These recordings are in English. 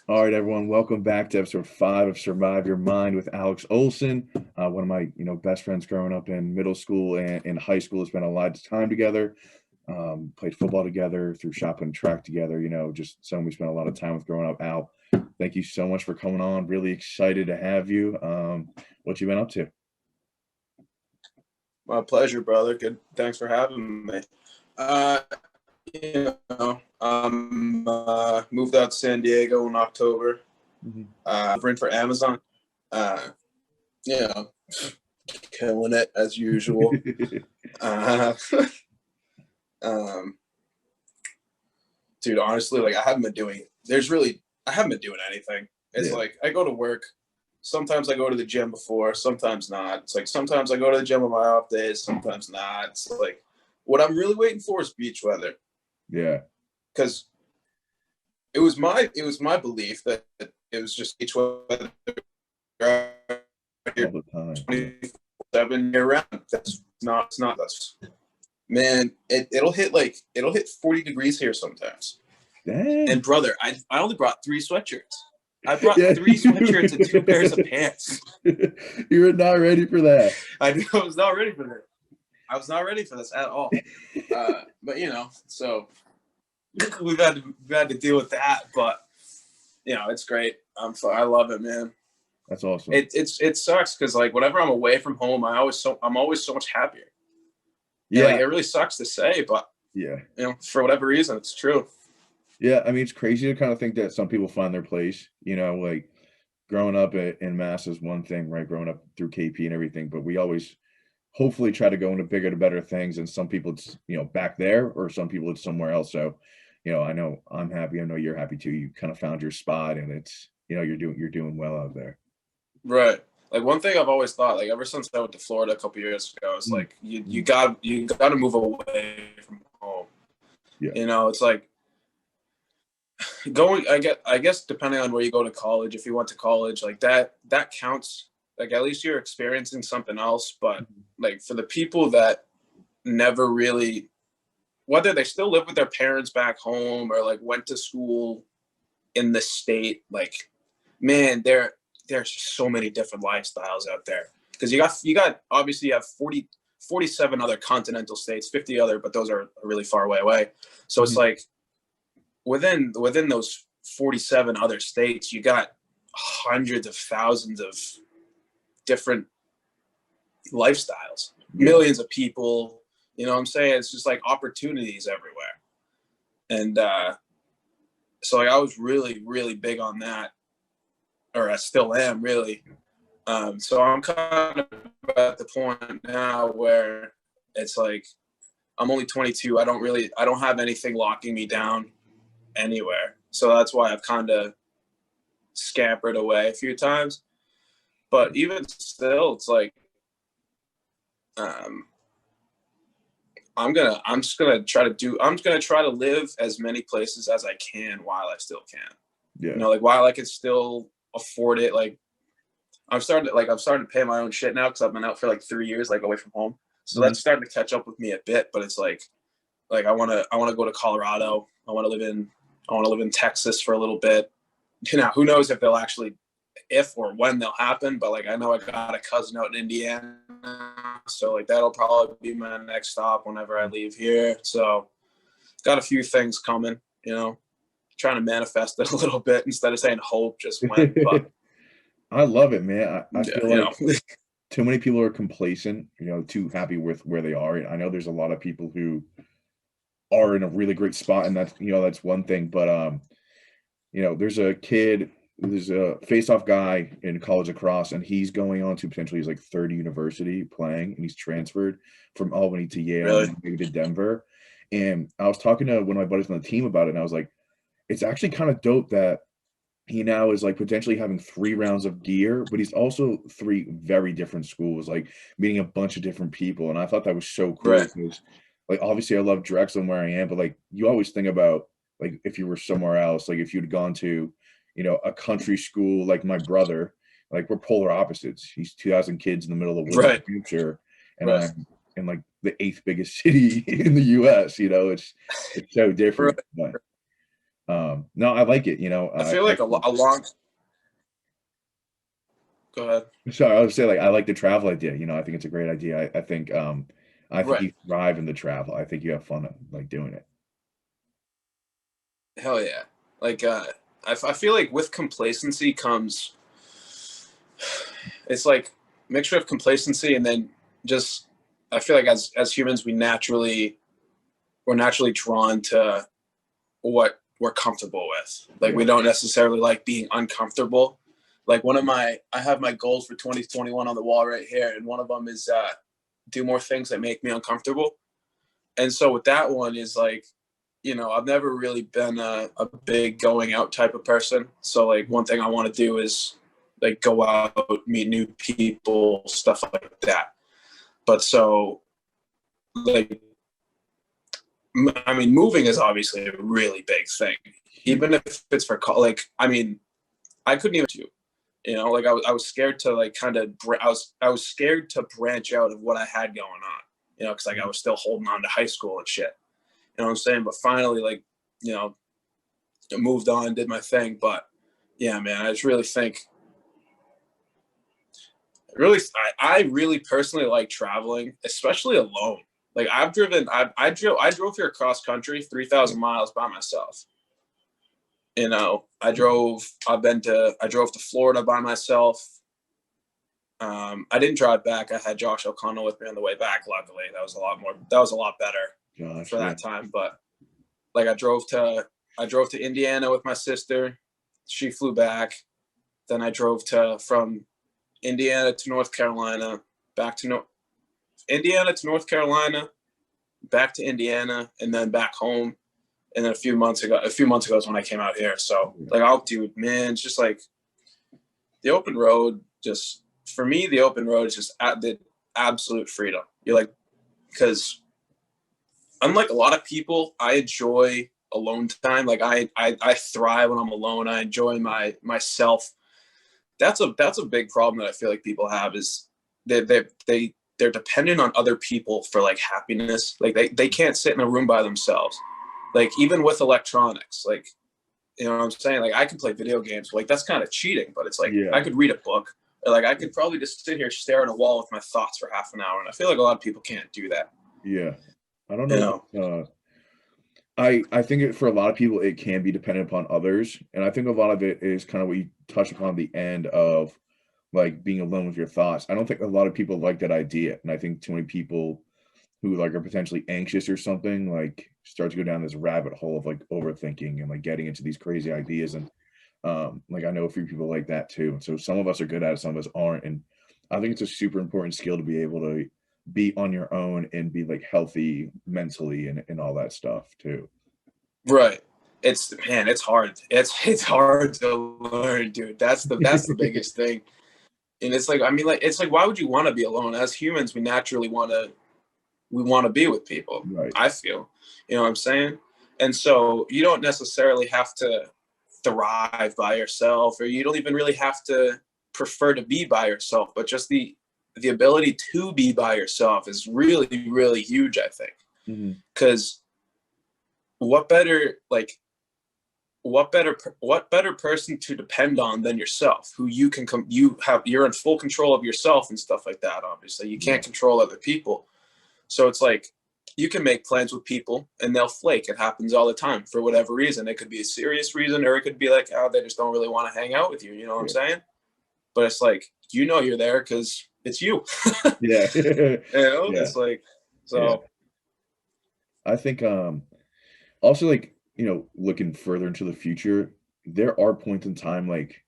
All right, everyone, welcome back to episode 5 of Survive Your Mind with Alex Olsen. One of my, best friends growing up in middle school and in high school. Spent a lot of time together. Played football together, through shop and track together. Just someone we spent a lot of time with growing up. Al, thank you so much for coming on. Really excited to have you. What you been up to? My pleasure, brother. Good. Thanks for having me. Uh, moved out to San Diego in October. Delivering for Amazon. Uh, you know, killing it as usual. uh, Dude, honestly, like I haven't been doing anything. It's like I go to work. Sometimes I go to the gym before, sometimes not. It's like sometimes I go to the gym on my off days, sometimes not. It's like what I'm really waiting for is beach weather. Yeah. Because it was my belief that it was just beach weather All the time. 27 year round. That's not it's not us. Man, it'll hit 40 degrees here sometimes. Dang. And brother, I only brought 3 sweatshirts. I brought 3 sweatshirts and 2 pairs of pants. You were not ready for that. I was not ready for that. I was not ready for this at all. But so we've had to deal with that. But it's great. I love it, man. That's awesome. It sucks because like whenever I'm away from home, I'm always so much happier. Yeah, it really sucks to say, but yeah, for whatever reason, it's true. Yeah, I mean, it's crazy to kind of think that some people find their place, like growing up in Mass is one thing, right? Growing up through KP and everything, but we always hopefully try to go into bigger to better things. And some people it's, back there, or some people it's somewhere else. So, I know I'm happy. I know you're happy too. You kind of found your spot, and it's, you're doing well out there. Right. Like one thing I've always thought, like ever since I went to Florida a couple years ago, it's like you got to move away from home. Yeah. It's like I guess depending on where you go to college, if you went to college, like that counts. Like at least you're experiencing something else. But like for the people that never really, whether they still live with their parents back home or like went to school in the state, like man, there's so many different lifestyles out there. Because you got obviously you have 47 other continental states, 50 other, but those are really far away. So it's like within those 47 other states, you got hundreds of thousands of different lifestyles, millions of people. You know what I'm saying? It's just like opportunities everywhere. And so like I was really, really big on that, or I still am really. So I'm kind of at the point now where it's like I'm only 22. I don't have anything locking me down anywhere. So that's why I've kind of scampered away a few times. But even still, it's like I'm just gonna try to live as many places as I can while I still can. Yeah. Like while I can still afford it. Like I'm starting to pay my own shit now because I've been out for like 3 years, like away from home. So that's starting to catch up with me a bit. But it's like I want to go to Colorado. I want to live in Texas for a little bit. Who knows if or when they'll happen. But like I know I got a cousin out in Indiana, so like that'll probably be my next stop whenever I leave here. So got a few things coming. Trying to manifest it a little bit instead of saying hope just when. But I love it, man. I feel like too many people are complacent, too happy with where they are. I know there's a lot of people who are in a really great spot, and that's one thing. But there's a face-off guy in college lacrosse, and he's going on to potentially his like third university playing, and he's transferred from Albany to Yale, really? Maybe to Denver. And I was talking to one of my buddies on the team about it, and I was like, it's actually kind of dope that he now is like potentially having 3 rounds of gear, but he's also 3 very different schools, like meeting a bunch of different people. And I thought that was so cool Right. because like obviously I love Drexel and where I am, but like you always think about like if you were somewhere else, like if you'd gone to, a country school like my brother, like we're polar opposites. He's 2,000 kids in the middle of New Hampshire, and I'm in like the 8th biggest city in the US. It's so different. No, I like it. I feel like a long. Go ahead. Sorry, I would say like I like the travel idea. I think it's a great idea. I think Right. you thrive in the travel. I think you have fun like doing it. Hell yeah. Like I feel like with complacency comes, it's like mixture of complacency and then just, I feel like as humans we're naturally drawn to what we're comfortable with. Like Yeah. we don't necessarily like being uncomfortable. Like I have my goals for 2021 on the wall right here, and one of them is do more things that make me uncomfortable. And so with that one is like, I've never really been a big going out type of person. So like one thing I want to do is like go out, meet new people, stuff like that. But so like, I mean, moving is obviously a really big thing, even if it's for like, I mean, I couldn't even do, like I was scared to like kind of, I was scared to branch out of what I had going on, because like I was still holding on to high school and shit. You know what I'm saying? But finally, like, moved on, did my thing. But yeah, man, I just really think, I really personally like traveling, especially alone. Like I drove here cross country, 3,000 miles by myself. I drove to Florida by myself. I didn't drive back. I had Josh O'Connell with me on the way back. Luckily, that was a lot better Gosh, for yeah. that time. But like I drove to Indiana with my sister. She flew back. Then I drove from Indiana to North Carolina, back to Indiana to North Carolina, back to Indiana, and then back home. And then a few months ago is when I came out here. So like, dude, man, it's just like the open road. Just for me, the open road is just at the absolute freedom. You're like, because unlike a lot of people, I enjoy alone time. Like I thrive when I'm alone. I enjoy myself. That's a big problem that I feel like people have is they're dependent on other people for like happiness. Like they can't sit in a room by themselves. Like even with electronics, like, you know what I'm saying? Like I can play video games. Like that's kind of cheating, but it's like I could read a book. Or like I could probably just sit here, stare at a wall with my thoughts for half an hour. And I feel like a lot of people can't do that. Yeah. I don't know. I think for a lot of people, it can be dependent upon others. And I think a lot of it is kind of what you touched upon the end of like being alone with your thoughts. I don't think a lot of people like that idea. And I think too many people who like are potentially anxious or something like start to go down this rabbit hole of like overthinking and like getting into these crazy ideas. And like I know a few people like that too. And so some of us are good at it, some of us aren't. And I think it's a super important skill to be able to be on your own and be like healthy mentally and all that stuff too. Right. It's hard. It's hard to learn, dude. That's the biggest thing. And it's like, I mean, like, it's like, why would you want to be alone? As humans, we naturally want to be with people. Right. I feel, you know what I'm saying? And so you don't necessarily have to thrive by yourself, or you don't even really have to prefer to be by yourself, but just the ability to be by yourself is really, really huge, I think. Because what better person to depend on than yourself, who you're in full control of yourself and stuff like that. Obviously you can't control other people, so it's like you can make plans with people and they'll flake. It happens all the time for whatever reason. It could be a serious reason, or it could be like, oh, they just don't really want to hang out with you, you know what I'm saying? But it's like, you're there because it's you. Yeah. It's like, so I think also like, looking further into the future, there are points in time like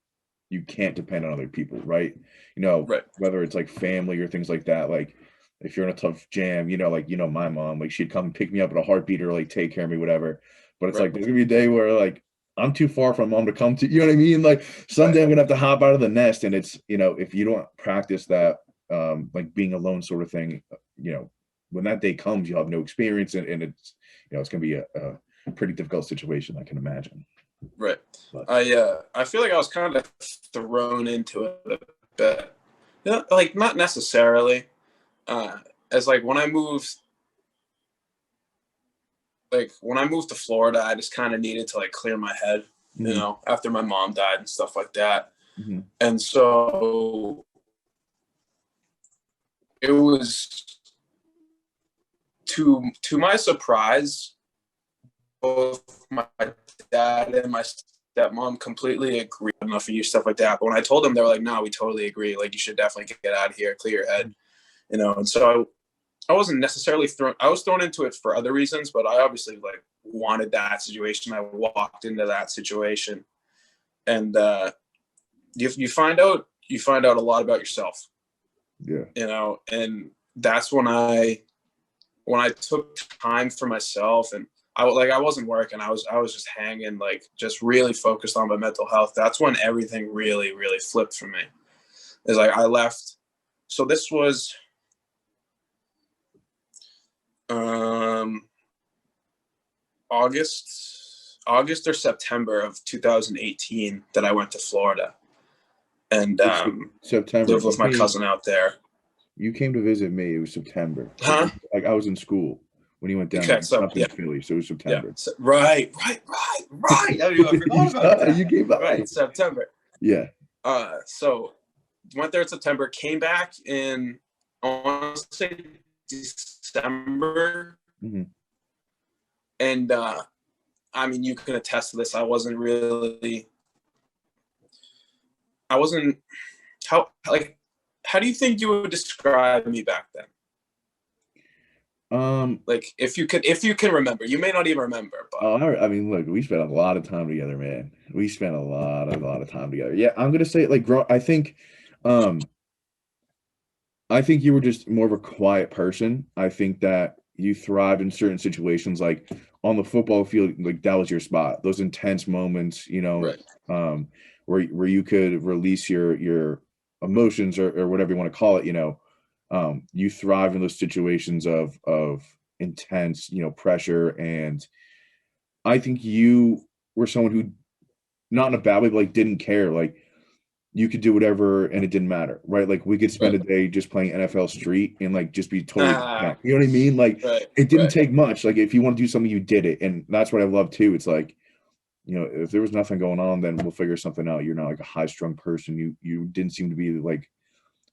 you can't depend on other people, right? Right. Whether it's like family or things like that, like if you're in a tough jam, like my mom, like she'd come pick me up at a heartbeat or like take care of me, whatever. But it's like there's gonna be a day where like I'm too far from mom to come to, you know what I mean? Like someday I'm gonna have to hop out of the nest, and it's if you don't practice that like being alone sort of thing, when that day comes, you'll have no experience, and it's it's gonna be a pretty difficult situation, I can imagine. Right. But I feel like I was kind of thrown into it a bit. Like not necessarily. As like when I moved, like when I moved to Florida, I just kind of needed to like clear my head, you know, after my mom died and stuff like that. And so it was to my surprise, both my dad and my stepmom completely agreed enough for you, stuff like that. But when I told them, they were like, no, we totally agree. Like, you should definitely get out of here, clear your head, you know? And so I wasn't necessarily I was thrown into it for other reasons, but I obviously like wanted that situation. I walked into that situation, and you find out a lot about yourself. Yeah. You know, and that's when I took time for myself, and I wasn't working. I was just hanging, like just really focused on my mental health. That's when everything really, really flipped for me. Is like I left. So this was August or September of 2018 that I went to Florida and September. lived with my cousin out there. You came to visit me. It was September. Huh? Like I was in school when you went down. Okay, so in Philly, so it was September. Yeah. So, right. I forgot about that. You came back. Right, September. Yeah. So went there in September. Came back in, I want to say, December. And I mean, you can attest to this. How do you think you would describe me back then? Like if you can remember, you may not even remember, but I mean, look, we spent a lot of time together, man. We spent a lot of time together. Yeah, I'm gonna say like I think you were just more of a quiet person. I think that you thrived in certain situations, like on the football field, like that was your spot. Those intense moments, you know, right. Where you could release your emotions or whatever you want to call it, you know. You thrive in those situations of intense, you know, pressure. And I think you were someone who, not in a bad way, but like didn't care. Like you could do whatever and it didn't matter, right? Like we could spend a day just playing NFL Street and like just be totally, you know what I mean? Like it didn't take much. Like if you want to do something, you did it. And that's what I love too. It's like, you know, if there was nothing going on, then we'll figure something out. You're not like a high strung person. You didn't seem to be like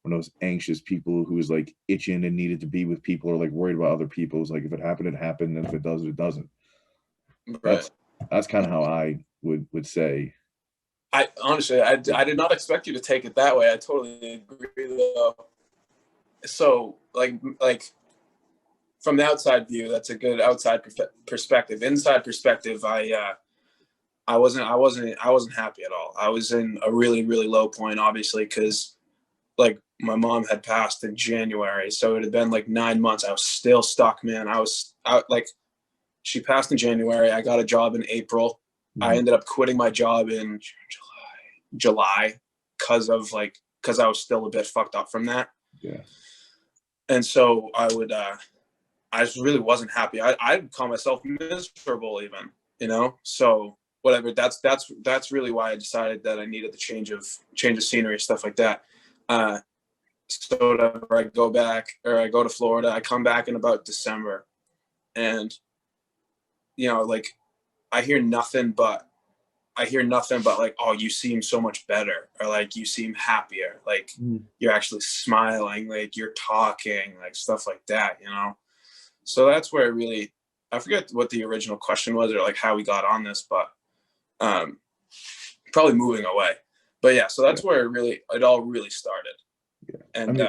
one of those anxious people who was like itching and needed to be with people or like worried about other people. It's like if it happened, it happened, and if it doesn't, it doesn't. Right. That's kind of how I would say. I honestly, I did not expect you to take it that way. I totally agree though. So like from the outside view, that's a good outside perspective. Inside perspective, I wasn't happy at all. I was in a really, really low point, obviously, because like my mom had passed in January. So it had been like 9 months. I was still stuck, man. I was out, like she passed in January. I got a job in April. I ended up quitting my job in July because I was still a bit fucked up from that. Yeah. And so I just really wasn't happy. I'd call myself miserable even, you know? So whatever, that's really why I decided that I needed the change of scenery, stuff like that. So whenever I go back or I go to Florida, I come back in about December and, you know, like I hear nothing but like, oh, you seem so much better, or like you seem happier, like you're actually smiling, like you're talking, like stuff like that, you know? So that's where I forget what the original question was or like how we got on this, but probably moving away. But yeah, so that's where it all really started. Yeah. And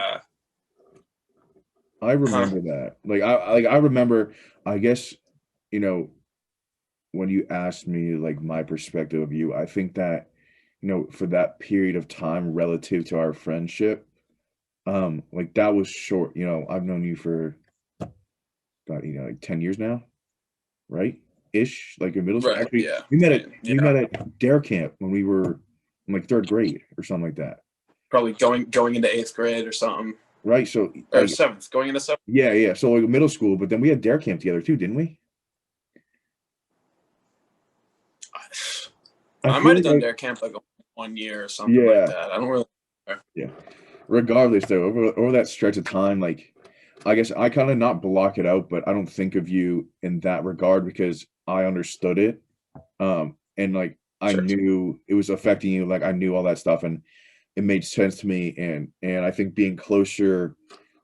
I remember that. I remember, I guess, you know, when you asked me like my perspective of you, I think that, you know, for that period of time relative to our friendship, like that was short. You know, I've known you for about, you know, like 10 years now, right? Ish, like in middle school. right, Actually, yeah, we met at dare camp when we were in like third grade or something like that. probably going into 8th grade or something. Right. So or 7th, going into 7th. Yeah. So like middle school, but then we had dare camp together too, didn't we? I might have done dare camp like 1 year or something like that. I don't really. Yeah. Regardless, though, over that stretch of time, like I guess I kind of not block it out, but I don't think of you in that regard because I understood it. And like I Sure. knew it was affecting you, like I knew all that stuff and it made sense to me. And I think being closer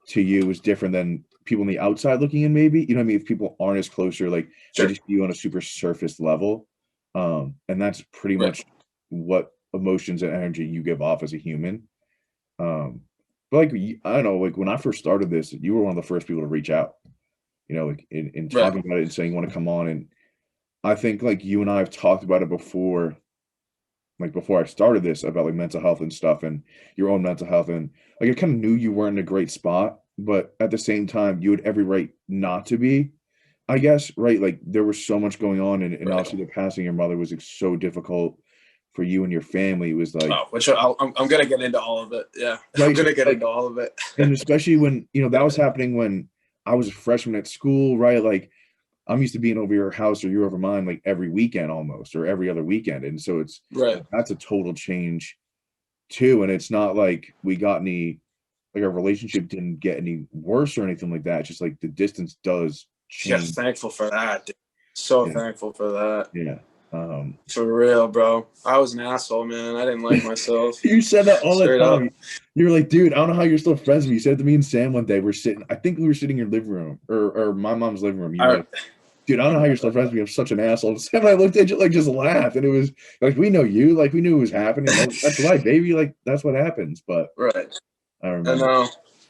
to you is different than people on the outside looking in, maybe. You know what I mean? If people aren't as closer, like they Sure. just see you on a super surface level. And that's pretty Right. much what emotions and energy you give off as a human. But like I don't know, like when I first started this, you were one of the first people to reach out, you know, like in Right. talking about it and saying you want to come on. And I think like you and I have talked about it before, like before I started this about like mental health and stuff and your own mental health. And like I kind of knew you weren't in a great spot, but at the same time, you had every right not to be, I guess, right? Like there was so much going on and Right. obviously the passing of your mother was like, so difficult for you and your family. It was like, Oh, which I'm gonna get into all of it. Yeah, I'm right. So gonna get like into all of it. and especially when, you know, that was happening when I was a freshman at school, right? Like I'm used to being over your house or you're over mine like every weekend almost or every other weekend. And so it's Right. like that's a total change too. And it's not like we got any like our relationship didn't get any worse or anything like that. It's just like the distance does Yes, change. thankful for that. Dude. So Yeah. thankful for that. Yeah. For real, bro. I was an asshole, man. I didn't like myself. You said that all the Straight up. time. You were like, dude, I don't know how you're still friends with me. You said it to me and Sam one day. We're sitting, I think we were sitting in your living room or my mom's living room. You were I, like, dude, I don't know how you're still friends with me. I'm such an asshole. Sam and I looked at you like just laughed, and it was like we know you, like we knew it was happening. That's life, baby. Like that's what happens. But right. I I remember. know.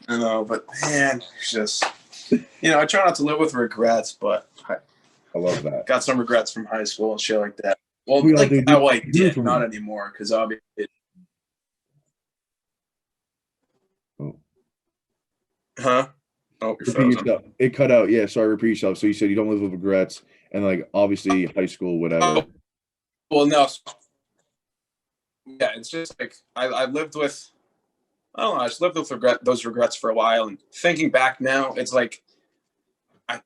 I know. But man, it's just I try not to live with regrets, but I I love that. got some regrets from high school and shit like that. Well, We all like do. Dude, I hear did, from not me. anymore, because obviously, Oh, huh? Oh, you're repeat frozen. yourself. It cut out. Yeah, sorry. Repeat yourself. So you said you don't live with regrets, and like obviously high school, whatever. Oh, well, no. Yeah, it's just like I lived with. I don't know. I just lived with those regrets for a while, and thinking back now, it's like I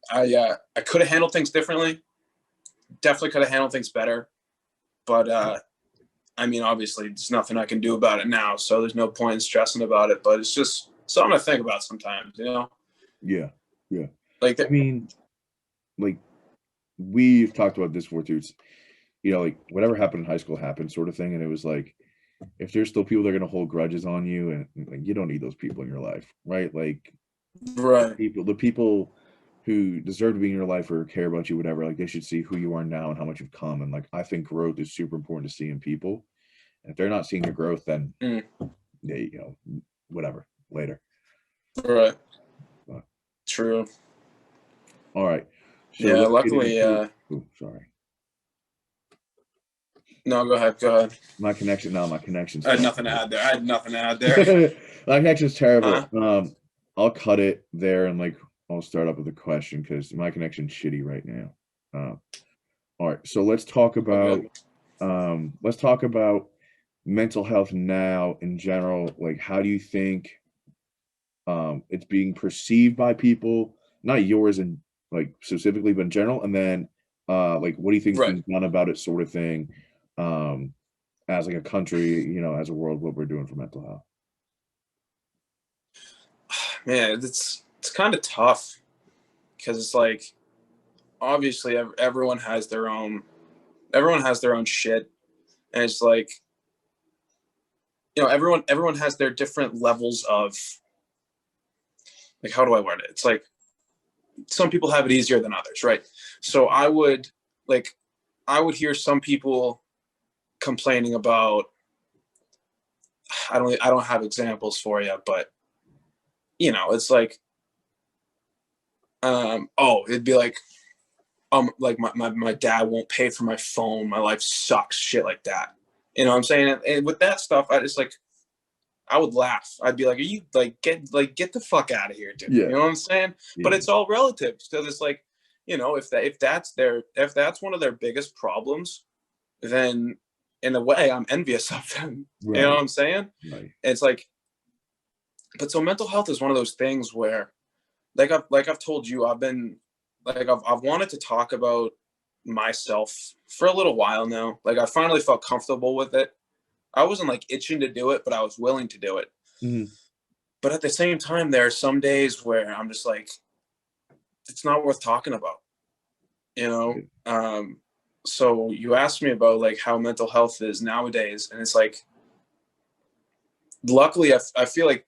could have handled things differently. Definitely could have handled things better, but I mean, obviously, there's nothing I can do about it now, so there's no point in stressing about it. But it's just something to think about sometimes. Yeah, yeah. Like I mean, like we've talked about this before too. It's, you know, like whatever happened in high school happened, sort of thing. And it was like, if there's still people that are gonna hold grudges on you, and like you don't need those people in your life, right? Like right, the people who deserve to be in your life or care about you, whatever, like they should see who you are now and how much you've come. And like I think growth is super important to see in people. And if they're not seeing your growth, then mm, they, whatever, later. right, But, true. all right. So Yeah, let's get luckily, into. Oh, sorry. no, go ahead, go ahead. My connection. No, my connection's I had terrible. nothing to add there. I had nothing to add there. My connection's Huh? terrible. I'll cut it there and like I'll start up with a question because my connection's shitty right now. All right, so All good. let's talk about mental health now in general. Like, how do you think it's being perceived by people? Not yours and like specifically, but in general. And then like, what do you think is Right, being done about it, sort of thing, um, as like a country, as a world, what we're doing for mental health. man. It's kind of tough because it's like obviously everyone has their own shit, and it's like everyone has their different levels of, like, how do I word it? It's like some people have it easier than others, right? So like I would hear some people complaining about, I don't have examples for you, but it's like it'd be like my dad won't pay for my phone, my life sucks, shit like that. You know what I'm saying? And with that stuff, I would laugh. I'd be like, "Are you get the fuck out of here, dude?" You Yeah, know what I'm saying? But yeah, it's all relative because it's like, if that's one of their biggest problems, then in a way I'm envious of them. You know right, what I'm saying? right. It's like, but so mental health is one of those things where, I've told you, I've wanted to talk about myself for a little while now. Like I finally felt comfortable with it. I wasn't like itching to do it, but I was willing to do it. Mhm. But at the same time, there are some days where I'm just like, it's not worth talking about, you know? So you asked me about like how mental health is nowadays. And it's like, luckily I feel like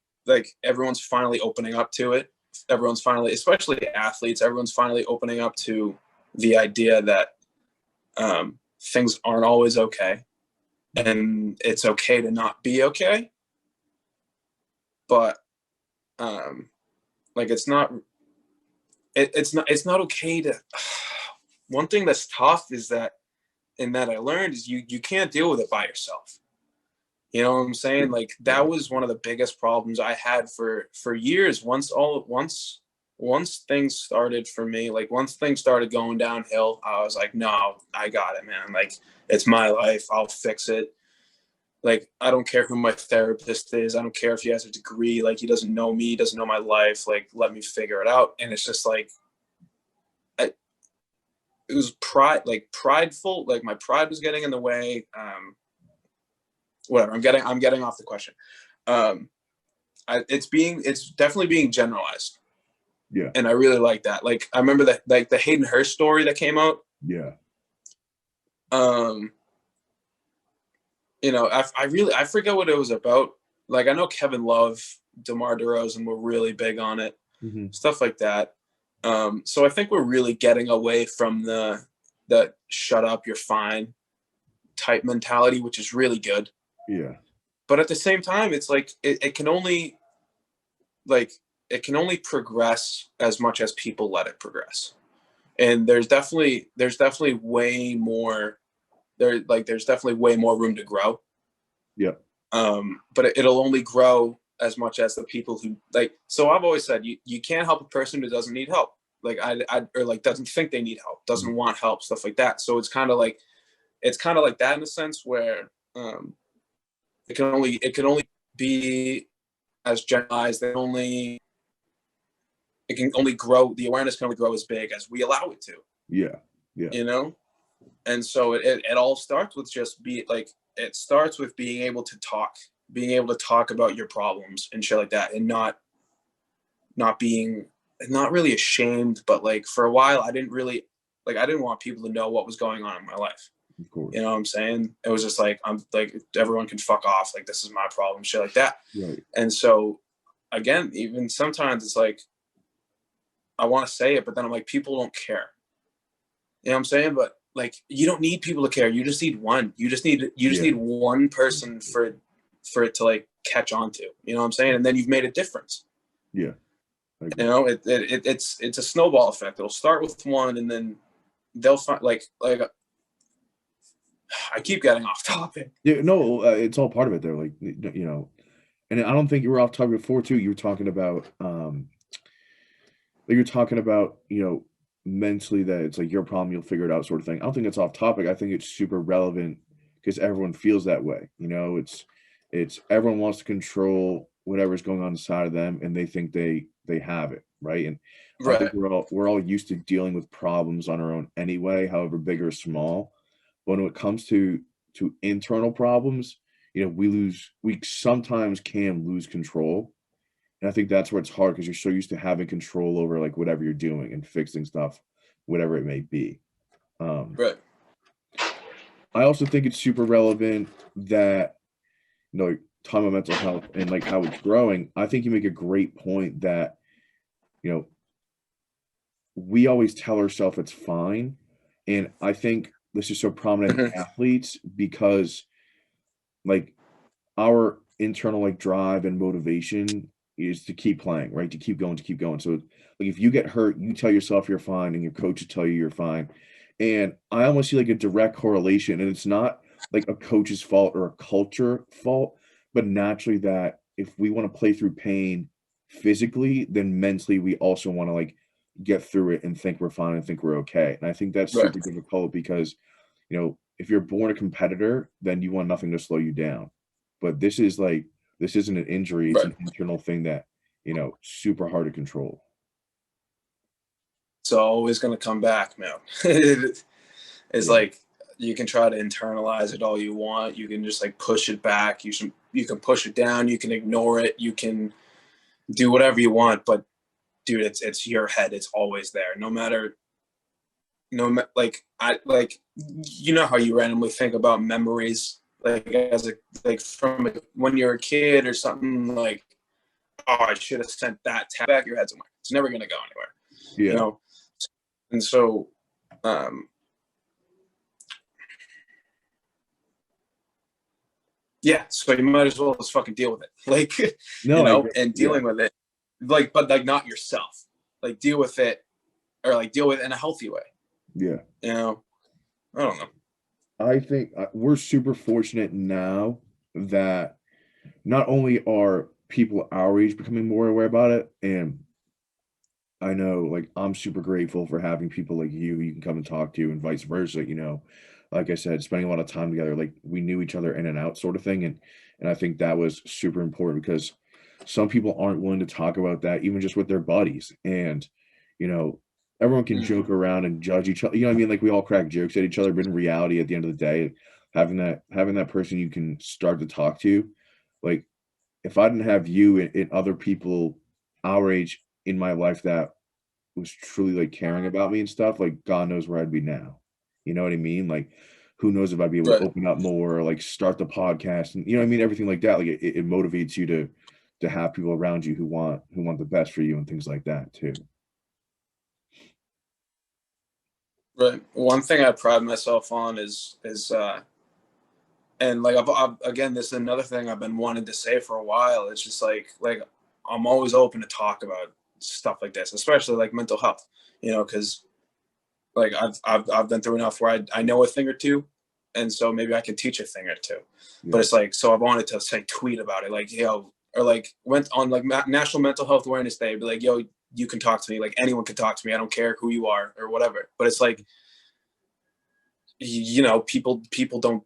everyone's finally opening up to it. Everyone's finally, especially athletes, everyone's finally opening up to the idea that things aren't always okay, and it's okay to not be okay. But like it's not okay to one thing that's tough is that, and that I learned, is you can't deal with it by yourself. You know what I'm saying? Like that was one of the biggest problems I had for years. Once things started for me, like once things started going downhill, I was like, no, I got it, man. Like it's my life. I'll fix it. Like I don't care who my therapist is. I don't care if he has a degree. Like he doesn't know me, doesn't know my life. Like let me figure it out. And it's just like, it was prideful. Like my pride was getting in the way. Whatever. I'm getting off the question. It's definitely being generalized. Yeah. And I really like that. Like I remember that, like the Hayden Hurst story that came out. Yeah. You know, I forget what it was about. Like I know Kevin Love, DeMar DeRozan were really big on it, stuff like that. So I think we're really getting away from the shut up, you're fine type mentality, which is really good. Yeah. But at the same time, it's like it can only progress as much as people let it progress. And there's definitely way more there's definitely way more room to grow. Yeah. But it'll only grow as much as the people who like. So I've always said you can't help a person who doesn't need help. Like or like doesn't think they need help, doesn't want help, stuff like that. So it's kind of like that in a sense where it can only be as generalized. It can only grow. The awareness can only grow as big as we allow it to. Yeah. Yeah. You know, and so it all starts with just it starts with being able to talk about your problems and shit like that, and not really ashamed, but like for a while I didn't want people to know what was going on in my life. Of course. You know what I'm saying? It was just like, I'm like, everyone can fuck off. Like, this is my problem, shit like that. Right. And so again, even sometimes it's like, I want to say it, but then I'm like, people don't care. You know what I'm saying? But like, you don't need people to care. You just need one. You just need one person for it to like catch on to. You know what I'm saying? And then you've made a difference. Yeah. You know, it's a snowball effect. It'll start with one, and then they'll find like I keep getting off topic. Yeah. No, it's all part of it, though. Like you know, and I don't think you were off topic before too. You were talking about you know, mentally that it's like your problem, you'll figure it out, sort of thing. I don't think it's off topic. I think it's super relevant because everyone feels that way. You know, it's everyone wants to control whatever's going on inside of them, and they think they have it, right? And I think we're all used to dealing with problems on our own anyway, however big or small. But when it comes to internal problems, you know, we sometimes can lose control. And I think that's where it's hard because you're so used to having control over like whatever you're doing and fixing stuff, whatever it may be. Right. I also think it's super relevant that, you know, talking about mental health and like how it's growing. I think you make a great point that, you know, we always tell ourselves it's fine. And I think this is so prominent in athletes because like our internal like drive and motivation is to keep playing, right? To keep going, to keep going. So like if you get hurt, you tell yourself you're fine and your coaches tell you you're fine. And I almost see like a direct correlation. And it's not like a coach's fault or a culture fault, but naturally that if we want to play through pain physically, then mentally we also want to like get through it and think we're fine and think we're okay. And I think that's super difficult because, you know, if you're born a competitor, then you want nothing to slow you down. But this isn't an injury, it's an internal thing that, you know, super hard to control. It's always going to come back, man. It's like you can try to internalize it all you want. You can just like push it back. You can push it down. You can ignore it. You can do whatever you want, but dude, it's your head. It's always there, no matter like I like you know how you randomly think about memories like as a like from when you're a kid or something like, oh, I should have sent that back. Your head's somewhere. It's never gonna go anywhere, you Yeah. know. And so, um, yeah. So you might as well just fucking deal with it, like No, I agree. and Yeah. dealing with it, like, but like not yourself. Like deal with it, or like deal with it in a healthy way. Yeah. You know, I don't know. I think we're super fortunate now that not only are people our age becoming more aware about it, and I know, like, I'm super grateful for having people like you can come and talk to and vice versa, like I said, spending a lot of time together, like, we knew each other in and out sort of thing, and I think that was super important because some people aren't willing to talk about that even just with their buddies, and, you know, everyone can Mm-hmm. joke around and judge each other, you know what I mean? Like, we all crack jokes at each other, but in reality, at the end of the day, having that person you can start to talk to, like, if I didn't have you and other people our age in my life that was truly, like, caring about me and stuff, like, God knows where I'd be now. You know what I mean? Like, who knows if I'd be able to Right. open up more or, like, start the podcast and you know what I mean? Everything like that, like, it motivates you to have people around you who want the best for you and things like that too. Right. One thing I pride myself on is and like again, this is another thing I've been wanting to say for a while. It's just like I'm always open to talk about stuff like this, especially like mental health. Because like I've been through enough where I know a thing or two, and so maybe I can teach a thing or two. But Yeah. it's like, so I wanted to say tweet about it, like, or like went on like National Mental Health Awareness Day, be like, yo, you can talk to me, like anyone can talk to me. I don't care who you are or whatever. But it's like, people don't,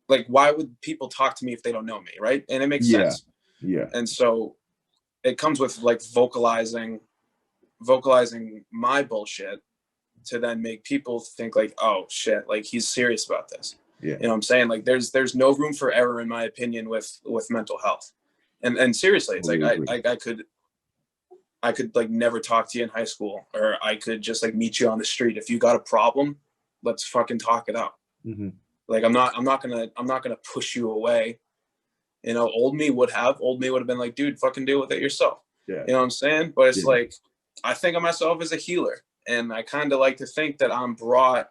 like, why would people talk to me if they don't know me, right? And it makes Yeah. sense. Yeah. And so it comes with like vocalizing my bullshit to then make people think like, oh shit, like he's serious about this. Yeah. You know what I'm saying? Like there's no room for error in my opinion with mental health. And seriously, it's like Totally agree. I could like never talk to you in high school, or I could just like meet you on the street. If you got a problem, let's fucking talk it out. Mhm. Like I'm not gonna push you away. Old me would have been like, dude, fucking deal with it yourself. Yeah. You know what I'm saying? But it's Yeah. like, I think of myself as a healer, and I kind of like to think that I'm brought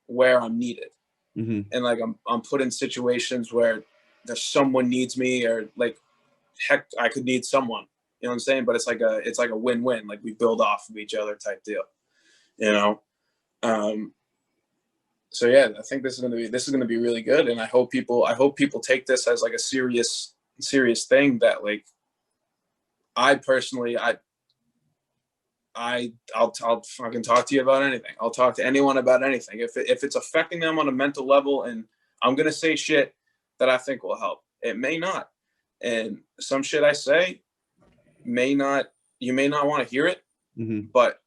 where I'm needed, Mhm. and like I'm put in situations where there's someone needs me, or like, heck, I could need someone. You know what I'm saying? But it's like a win-win. Like we build off of each other type deal. You know. Um, so yeah, I think this is gonna be really good, and I hope people take this as like a serious thing, that like I personally I'll fucking talk to you about anything. I'll talk to anyone about anything if it's affecting them on a mental level, and I'm gonna say shit that I think will help. It may not, and some shit I say may not. You may not want to hear it, Mhm. but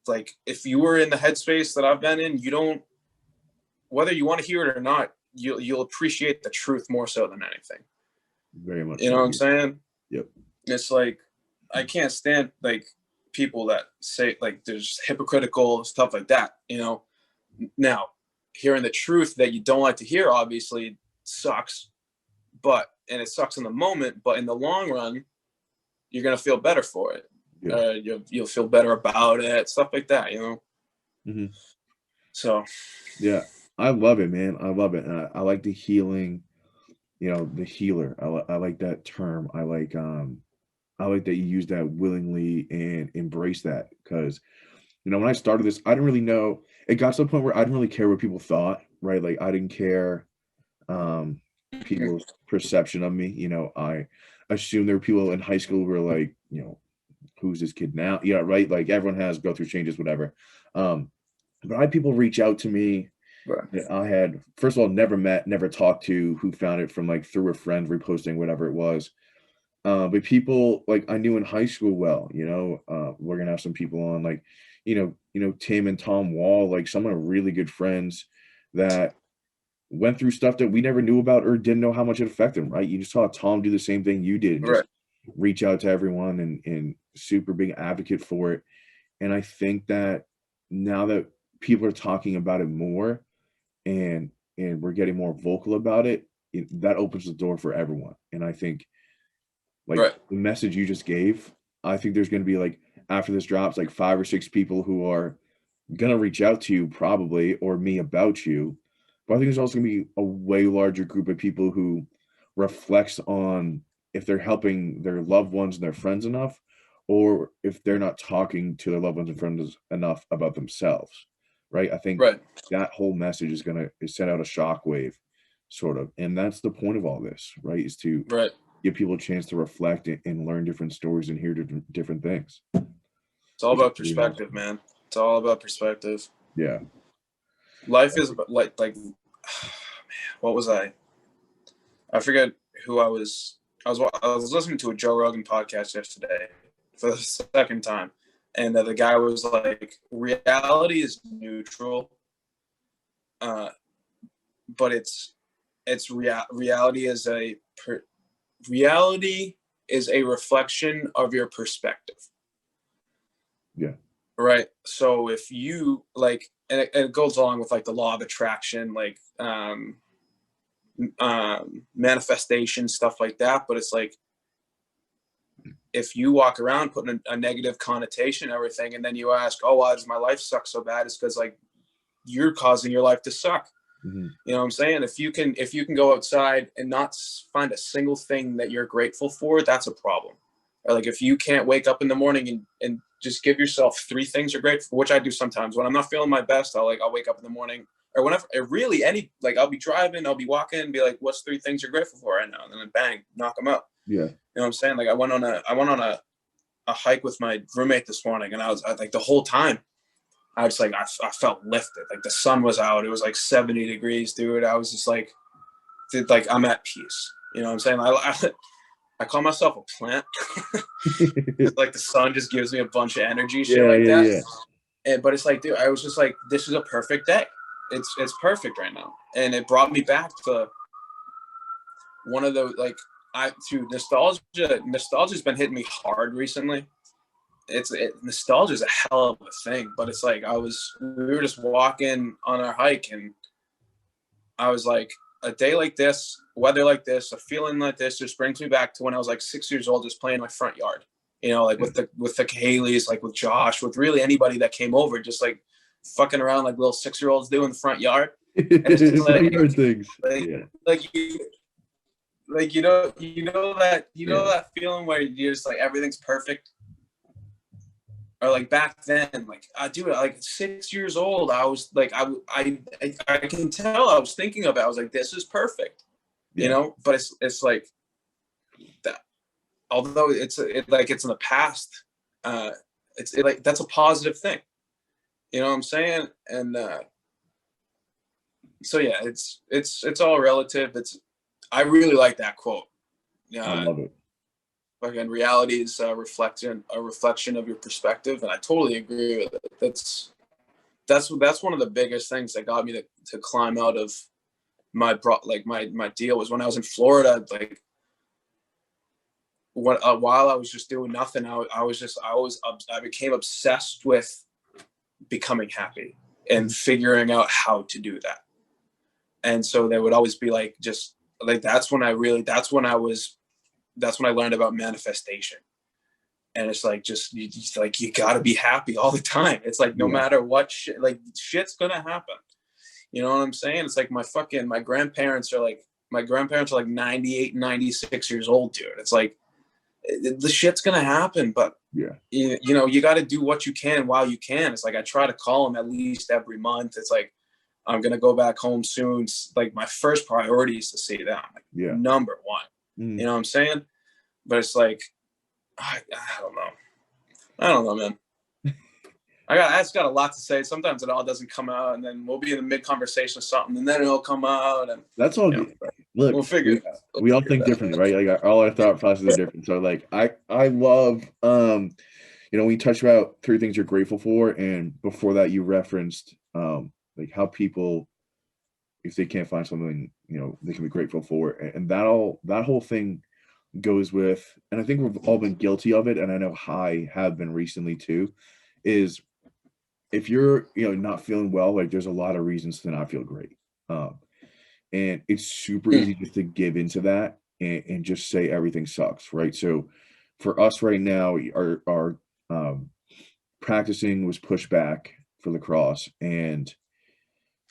like if you were in the headspace that I've been in, you don't, whether you want to hear it or not, you'll appreciate the truth more so than anything. Very much You know so. what I'm saying? Yep. It's like I can't stand like people that say like there's hypocritical stuff like that. Now hearing the truth that you don't like to hear obviously sucks, and it sucks in the moment, but in the long run, you're gonna feel better for it. Yeah. You'll feel better about it, stuff like that. Mhm. So Yeah. I love it, man. I love it, and I like the healing, the healer. I like that term. I like that you use that willingly and embrace that because, when I started this, I didn't really know. It got to the point where I didn't really care what people thought, right? Like I didn't care um people's perception of me. I assumed there were people in high school who were like, who's this kid now? Yeah, right. Like everyone has go through changes, whatever. Um, but I had people reach out to me right. that I had, first of all, never met, never talked to, who found it from like through a friend reposting, whatever it was. But people like I knew in high school well, we're gonna have some people on like, Tim and Tom Wall, like some of my really good friends that went through stuff that we never knew about or didn't know how much it affected them, right? You just saw Tom do the same thing you did and just reach out to everyone and super big advocate for it. And I think that now that people are talking about it more and we're getting more vocal about it, that opens the door for everyone. And I think like the message you just gave, I think there's going to be like, after this drops, like 5 or 6 people who are going to reach out to you probably, or me about you. But I think there's also going to be a way larger group of people who reflects on if they're helping their loved ones and their friends enough, or if they're not talking to their loved ones and friends enough about themselves, right? I think that whole message is going to send out a shockwave, sort of. And that's the point of all this, right? Is to give people a chance to reflect and learn different stories and hear different things. It's all about perspective, man. It's all about perspective. Yeah. Life is like what was I forget who I was listening to a Joe Rogan podcast yesterday for the second time, and the guy was like, reality is neutral, but reality is a reflection of your perspective. Yeah. Right. So if you like, and it goes along with like the law of attraction, like manifestation, stuff like that. But it's like, if you walk around putting a negative connotation and everything, and then you ask, oh, why does my life suck so bad? It's because like you're causing your life to suck. Mm-hmm. You know what I'm saying? If you can go outside and not find a single thing that you're grateful for, that's a problem. Or like if you can't wake up in the morning and just give yourself 3 things you're grateful for, which I do sometimes. When I'm not feeling my best, I'll wake up in the morning or whenever, I'll be driving, I'll be walking and be like, what's 3 things you're grateful for right now? And then bang, knock them out. Yeah. You know what I'm saying? Like I went on a hike with my roommate this morning, and I was like, the whole time I was like, I felt lifted. Like the sun was out. It was like 70 degrees, dude. I was just like, dude, like I'm at peace. You know what I'm saying? I call myself a plant. Like the sun just gives me a bunch of energy, shit that. Yeah. But it's like, dude, I was just like, this is a perfect day. It's perfect right now. And it brought me back to one of those, like, through nostalgia's been hitting me hard recently. Nostalgia is a hell of a thing, but it's like we were just walking on our hike, and I was like, a day like this, weather like this, a feeling like this just brings me back to when I was like 6 years old, just playing in my front yard, you know, like with the Kahaleys, like with Josh, with really anybody that came over, just like fucking around like little 6-year-olds do in the front yard. And it's just like, things. That feeling where you're just like, everything's perfect. Or like back then, like dude, like 6 years old, I was like, I can tell I was thinking of it. I was like, this is perfect, you know. But it's like that. Although it's in the past, it's like that's a positive thing. You know what I'm saying? And so yeah, it's all relative. I really like that quote. Yeah, I love it. Again, reality is a reflection of your perspective, and I totally agree with it. That's one of the biggest things that got me to climb out of my deal was when I was in Florida. Like, while I was just doing nothing, I became obsessed with becoming happy and figuring out how to do that. And so there would always be like, just like, that's when I learned about manifestation. And it's like, you gotta be happy all the time. It's like, no matter what shit's gonna happen. You know what I'm saying? It's like my grandparents are like 98, 96 years old, dude. It's like, the shit's gonna happen, but you know, you got to do what you can while you can. It's like, I try to call them at least every month. It's like, I'm gonna go back home soon. Like, my first priority is to see them, like, number one. You know what I'm saying? But it's like, I don't know, man. I just got a lot to say. Sometimes it all doesn't come out, and then we'll be in the mid conversation or something, and then it'll come out. And that's all good. Look, we'll figure it out. We all think differently, right? Like, all our thought processes are different. So like, I love, you know, we touched about 3 things you're grateful for, and before that you referenced like how people if they can't find something, they can be grateful for. And that whole thing goes with, and I think we've all been guilty of it, and I know I have been recently too, is if you're, not feeling well, like there's a lot of reasons to not feel great. Um, and it's super Mm. easy just to give into that and just say everything sucks, right? So for us right now, our um, practicing was pushed back for lacrosse, and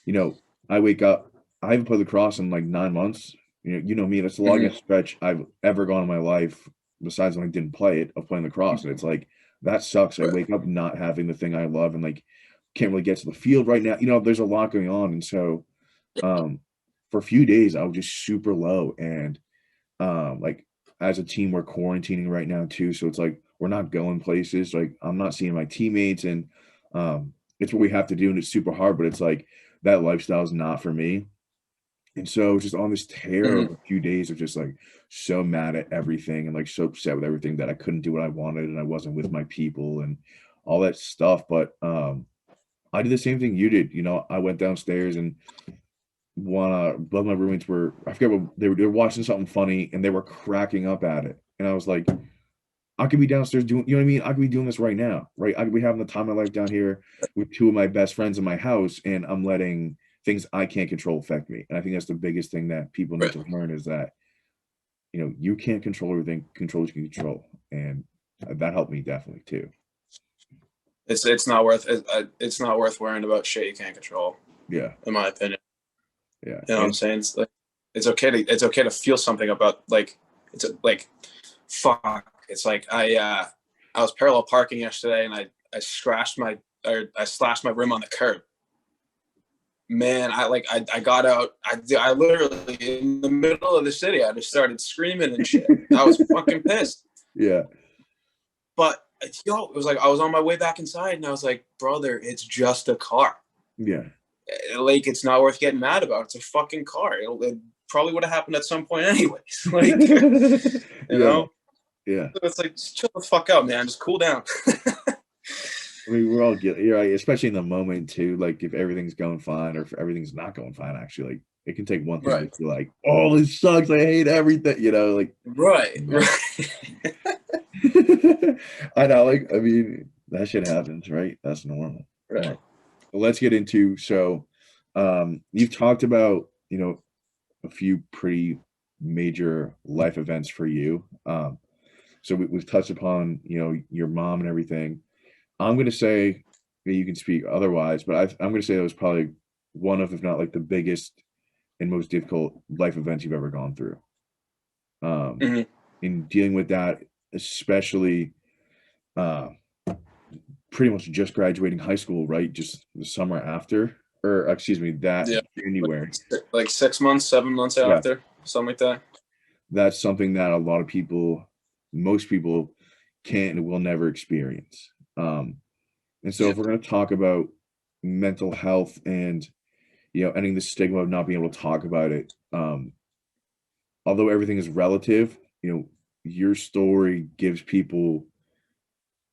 you know, I wake up, I haven't played lacrosse in like 9 months. You know me, that's the Mhm. longest stretch I've ever gone in my life, besides when I didn't play it, of playing lacrosse. And it's like, that sucks. I Right. wake up not having the thing I love and like can't really get to the field right now. There's a lot going on. And so um for a few days I was just super low. And like as a team, we're quarantining right now too. So it's like we're not going places. Like I'm not seeing my teammates, and it's what we have to do, and it's super hard, but it's like that lifestyle is not for me. And so just on this tear of Mhm. a few days of just like so mad at everything and like so upset with everything that I couldn't do what I wanted and I wasn't with my people and all that stuff. But I did the same thing you did. I went downstairs, and both my roommates were, I forget what they were watching something funny and they were cracking up at it. And I was like, I could be downstairs doing, you know what I mean? I could be doing this right now, right? I could be having the time of my life down here with two of my best friends in my house, and I'm letting things I can't control affect me. And I think that's the biggest thing that people need Right. to learn is that, you can't control everything, control what you can control. And that helped me definitely too. It's not worth worrying about shit you can't control, Yeah. in my opinion. Yeah. You know what I'm And saying? It's like it's okay to feel something about like like fuck. It's like I was parallel parking yesterday and I slashed my rim on the curb. Man, I got out. I literally in the middle of the city. I just started screaming and shit. I was fucking pissed. yeah. But it was like I was on my way back inside, and I was like, brother, it's just a car. Yeah. Like it's not worth getting mad about. It's a fucking car. It probably would have happened at some point anyways. Like you yeah. know, Yeah. it's like just chill the fuck out, man. Just cool down. I mean, we're all guilty, you're right, especially in the moment too. Like if everything's going fine or if everything's not going fine, actually, like it can take one thing to Right. be like, oh, this sucks. I hate everything, like, Right. yeah. Right. I know, like, I mean, that shit happens, right? That's normal. All right. Right. Well, let's get into, so you've talked about, a few pretty major life events for you. So we've touched upon, your mom and everything. I'm going to say that you can speak otherwise, but I'm going to say that was probably one of, if not like the biggest and most difficult life events you've ever gone through. Um, Mhm. in dealing with that, especially uh, pretty much just graduating high school, right? Just the summer after, or excuse me, that Yeah. January. Like 6 months, 7 months Yeah, after, something like that. that's something that a lot of people, most people, can't and will never experience. And so, Yeah. if we're going to talk about mental health and ending the stigma of not being able to talk about it, although everything is relative, your story gives people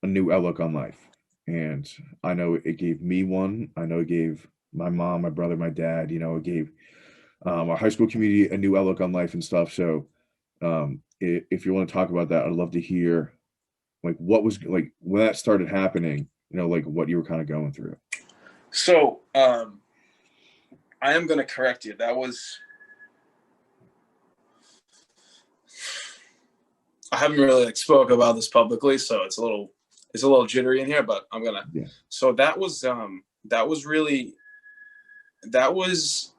a new outlook on life. And I know it gave me one. I know it gave my mom, my brother, my dad, it gave our high school community a new outlook on life and stuff. So if you want to talk about that, I'd love to hear like what was like when that started happening, like what you were kind of going through. So I am going to correct you. That was, I haven't really like spoke about this publicly, so it's a little jittery in here, but I'm gonna. Yeah. So that was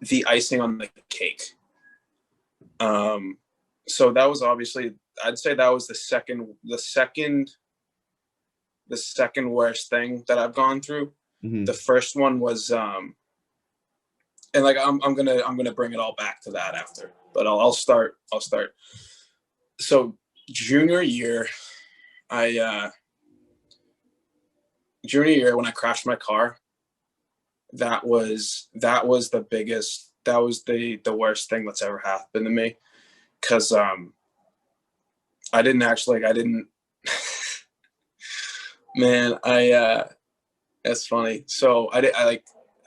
the icing on the cake. So that was obviously, I'd say that was the second worst thing that I've gone through. Mm-hmm. The first one was and like I'm gonna bring it all back to that after, but I'll start. So junior year, I junior year when I crashed my car, that was the biggest, that was the worst thing that's ever happened to me, because I didn't actually, like, I didn't man, I it's funny. So I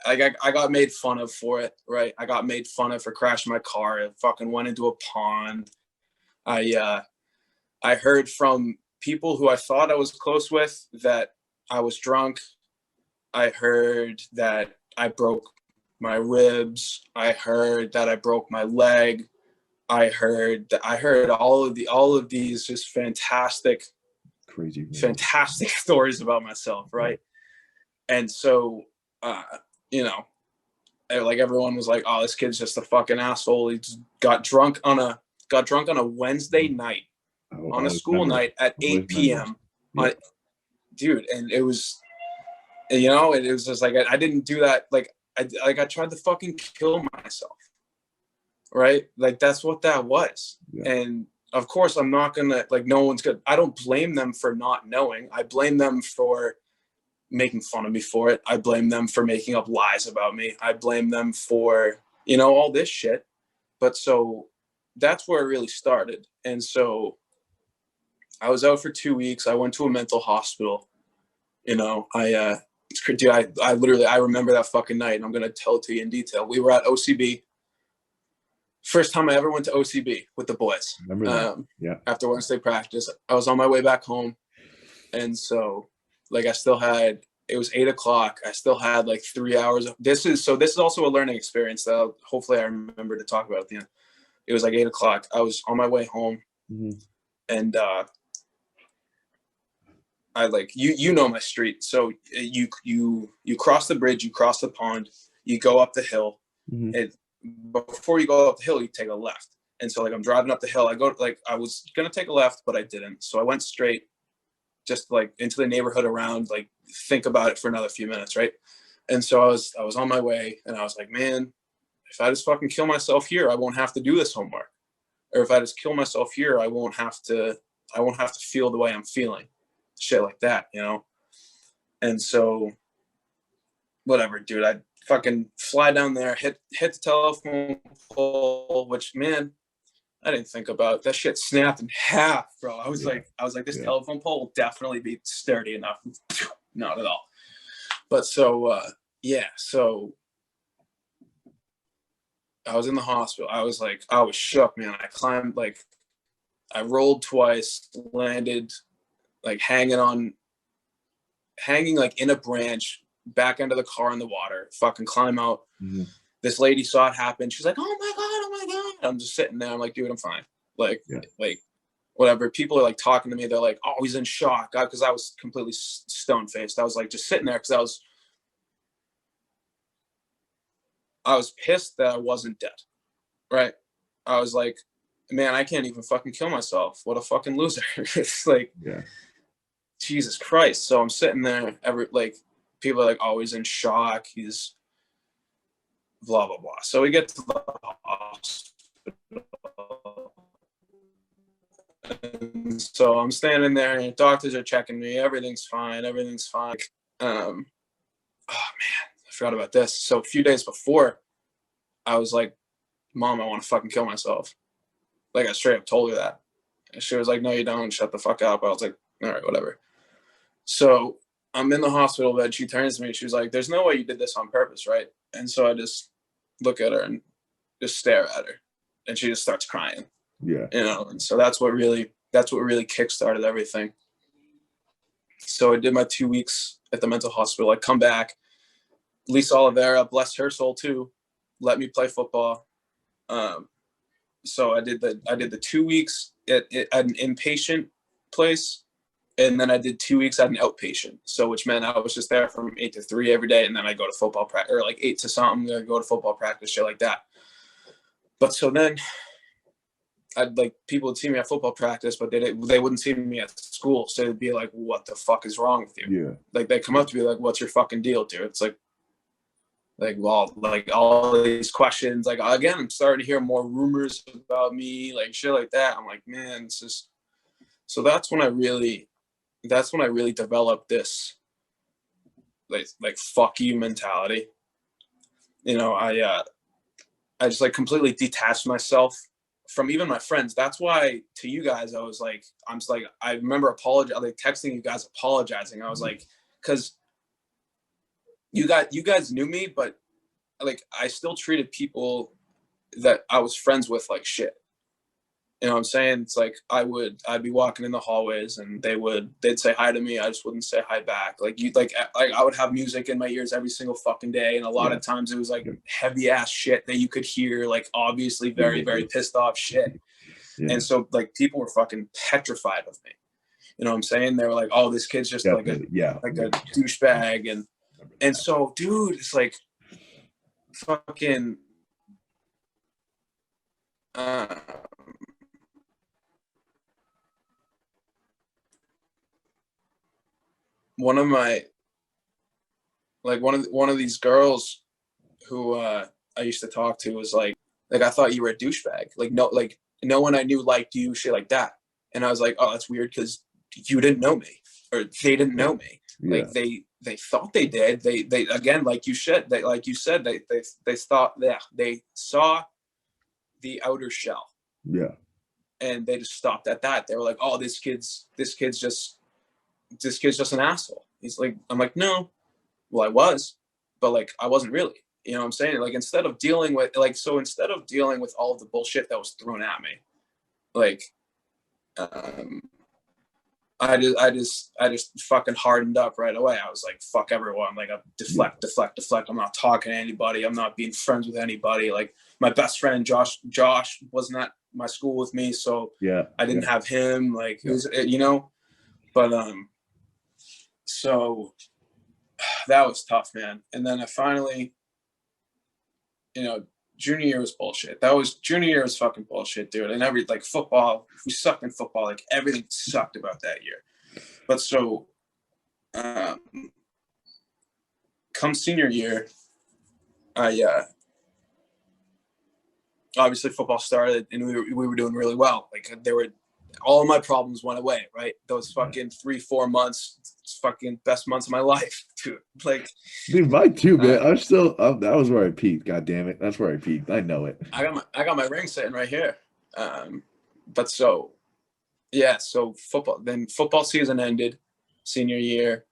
I got made fun of for it, right? I got made fun of for crashing my car. I fucking went into a pond. I heard from people who I thought I was close with that I was drunk. I heard that I broke my ribs. I heard that I broke my leg. I heard all of these just fantastic stories about myself, right? And so, you know, like everyone was like, "Oh, this kid's just a fucking asshole." He just got drunk on a Wednesday night, on a school night at 8 p.m. Yeah. Dude, and it was, you know, it was just like I didn't do that. Like I tried to fucking kill myself, right? Like that's what that was. Yeah. And of course, I'm not gonna, like, no one's good. I don't blame them for not knowing. I blame them for making fun of me for it. I blame them for making up lies about me. I blame them for, you know, all this shit. But so that's where it really started. And so I was out for 2 weeks. I went to a mental hospital. You know, I literally, I remember that fucking night, and I'm going to tell it to you in detail. We were at OCB. First time I ever went to OCB with the boys. Remember that? Yeah. After Wednesday practice, I was on my way back home. And so, like, I still had, it was 8 o'clock. I still had like 3 hours. This is also a learning experience that hopefully I remember to talk about at the end. It was like 8 o'clock. I was on my way home. Mm-hmm. And I, like, you know my street. So you cross the bridge, you cross the pond, you go up the hill. Mm-hmm. And before you go up the hill, you take a left. And so, like, I'm driving up the hill. I was going to take a left, but I didn't. So I went straight, just like into the neighborhood around, like, think about it for another few minutes. Right. And so I was on my way, and I was like, man, if I just fucking kill myself here, I won't have to do this homework. Or if I just kill myself here, I won't have to feel the way I'm feeling. Shit like that, you know? And so, whatever, dude, I fucking fly down there, hit the telephone pole, which, man, I didn't think about. That shit snapped in half, bro. I was like, this telephone pole will definitely be sturdy enough. Not at all. But so, so I was in the hospital. I was shook, man. I climbed, like, I rolled twice, landed, like, hanging like in a branch, back into the car in the water, fucking climb out. Mm-hmm. This lady saw it happen. She's like, oh my God. I'm just sitting there. I'm like, dude, I'm fine. Like, whatever. People are like talking to me. They're like, oh, he's in shock. Because I was completely stone faced. I was like just sitting there because I was pissed that I wasn't dead. Right. I was like, man, I can't even fucking kill myself. What a fucking loser. It's like, Jesus Christ. So I'm sitting there, people are like, oh, he's in shock. He's blah, blah, blah. So we get to the hospital. And so I'm standing there, and doctors are checking me. Everything's fine. Oh, man, I forgot about this. So a few days before, I was like, Mom, I want to fucking kill myself. Like, I straight up told her that. And she was like, no, you don't. Shut the fuck up. I was like, all right, whatever. So I'm in the hospital bed. She turns to me. She's like, there's no way you did this on purpose, right? And so I just look at her and just stare at her. And she just starts crying. Yeah. You know, and so that's what really kickstarted everything. So I did my 2 weeks at the mental hospital. I come back. Lisa Oliveira, bless her soul too, let me play football. So I did the 2 weeks at an inpatient place. And then I did 2 weeks at an outpatient. So, which meant I was just there from 8 to 3 every day. And then I go to football practice, or like 8 to something, I go to football practice, shit like that. But so then people would see me at football practice, but they wouldn't see me at school. So they'd be like, what the fuck is wrong with you? Yeah. Like, they come up to me like, what's your fucking deal, dude? It's like, well, like, all these questions, like, again, I'm starting to hear more rumors about me, like, shit like that. I'm like, man, it's just, so that's when I really developed this, like fuck you mentality. You know, I just, like, completely detached myself from even my friends. That's why to you guys, I remember texting you guys apologizing. I was like, because you guys knew me, but like I still treated people that I was friends with like shit. You know what I'm saying? It's like I'd be walking in the hallways and they'd say hi to me. I just wouldn't say hi back. Like I would have music in my ears every single fucking day. And a lot of times it was like heavy ass shit that you could hear, like obviously very, very pissed off shit. And so like people were fucking petrified of me. You know what I'm saying? They were like, oh, this kid's just like a douchebag. And so, dude, it's like fucking one of my like one of these girls who I used to talk to was like I thought you were a douchebag. Like no one I knew liked you, shit like that. And I was like, oh, that's weird because you didn't know me, or they didn't know me. Like they thought they did. They again, like you said, they thought they saw the outer shell. Yeah. And they just stopped at that. They were like, oh, this kid's just an asshole. He's like, I'm like, no. Well, I was, but like I wasn't really. You know what I'm saying? Like instead of dealing with all of the bullshit that was thrown at me, like I just fucking hardened up right away. I was like, fuck everyone. Like, I deflect. I'm not talking to anybody. I'm not being friends with anybody. Like my best friend, Josh wasn't at my school with me. So I didn't have him. Like, it was, you know, but, so that was tough, man. And then I finally, you know, junior year was bullshit. Junior year was fucking bullshit, dude. And like football, we sucked in football. Like everything sucked about that year. But so, come senior year, obviously football started and we were doing really well. Like all of my problems went away, right? Those fucking 3-4 months, fucking best months of my life, dude. Like, dude, mine too, man. That was where I peaked. God damn it, that's where I peaked. I know it. I got my ring sitting right here. But so, yeah, so football season ended, senior year.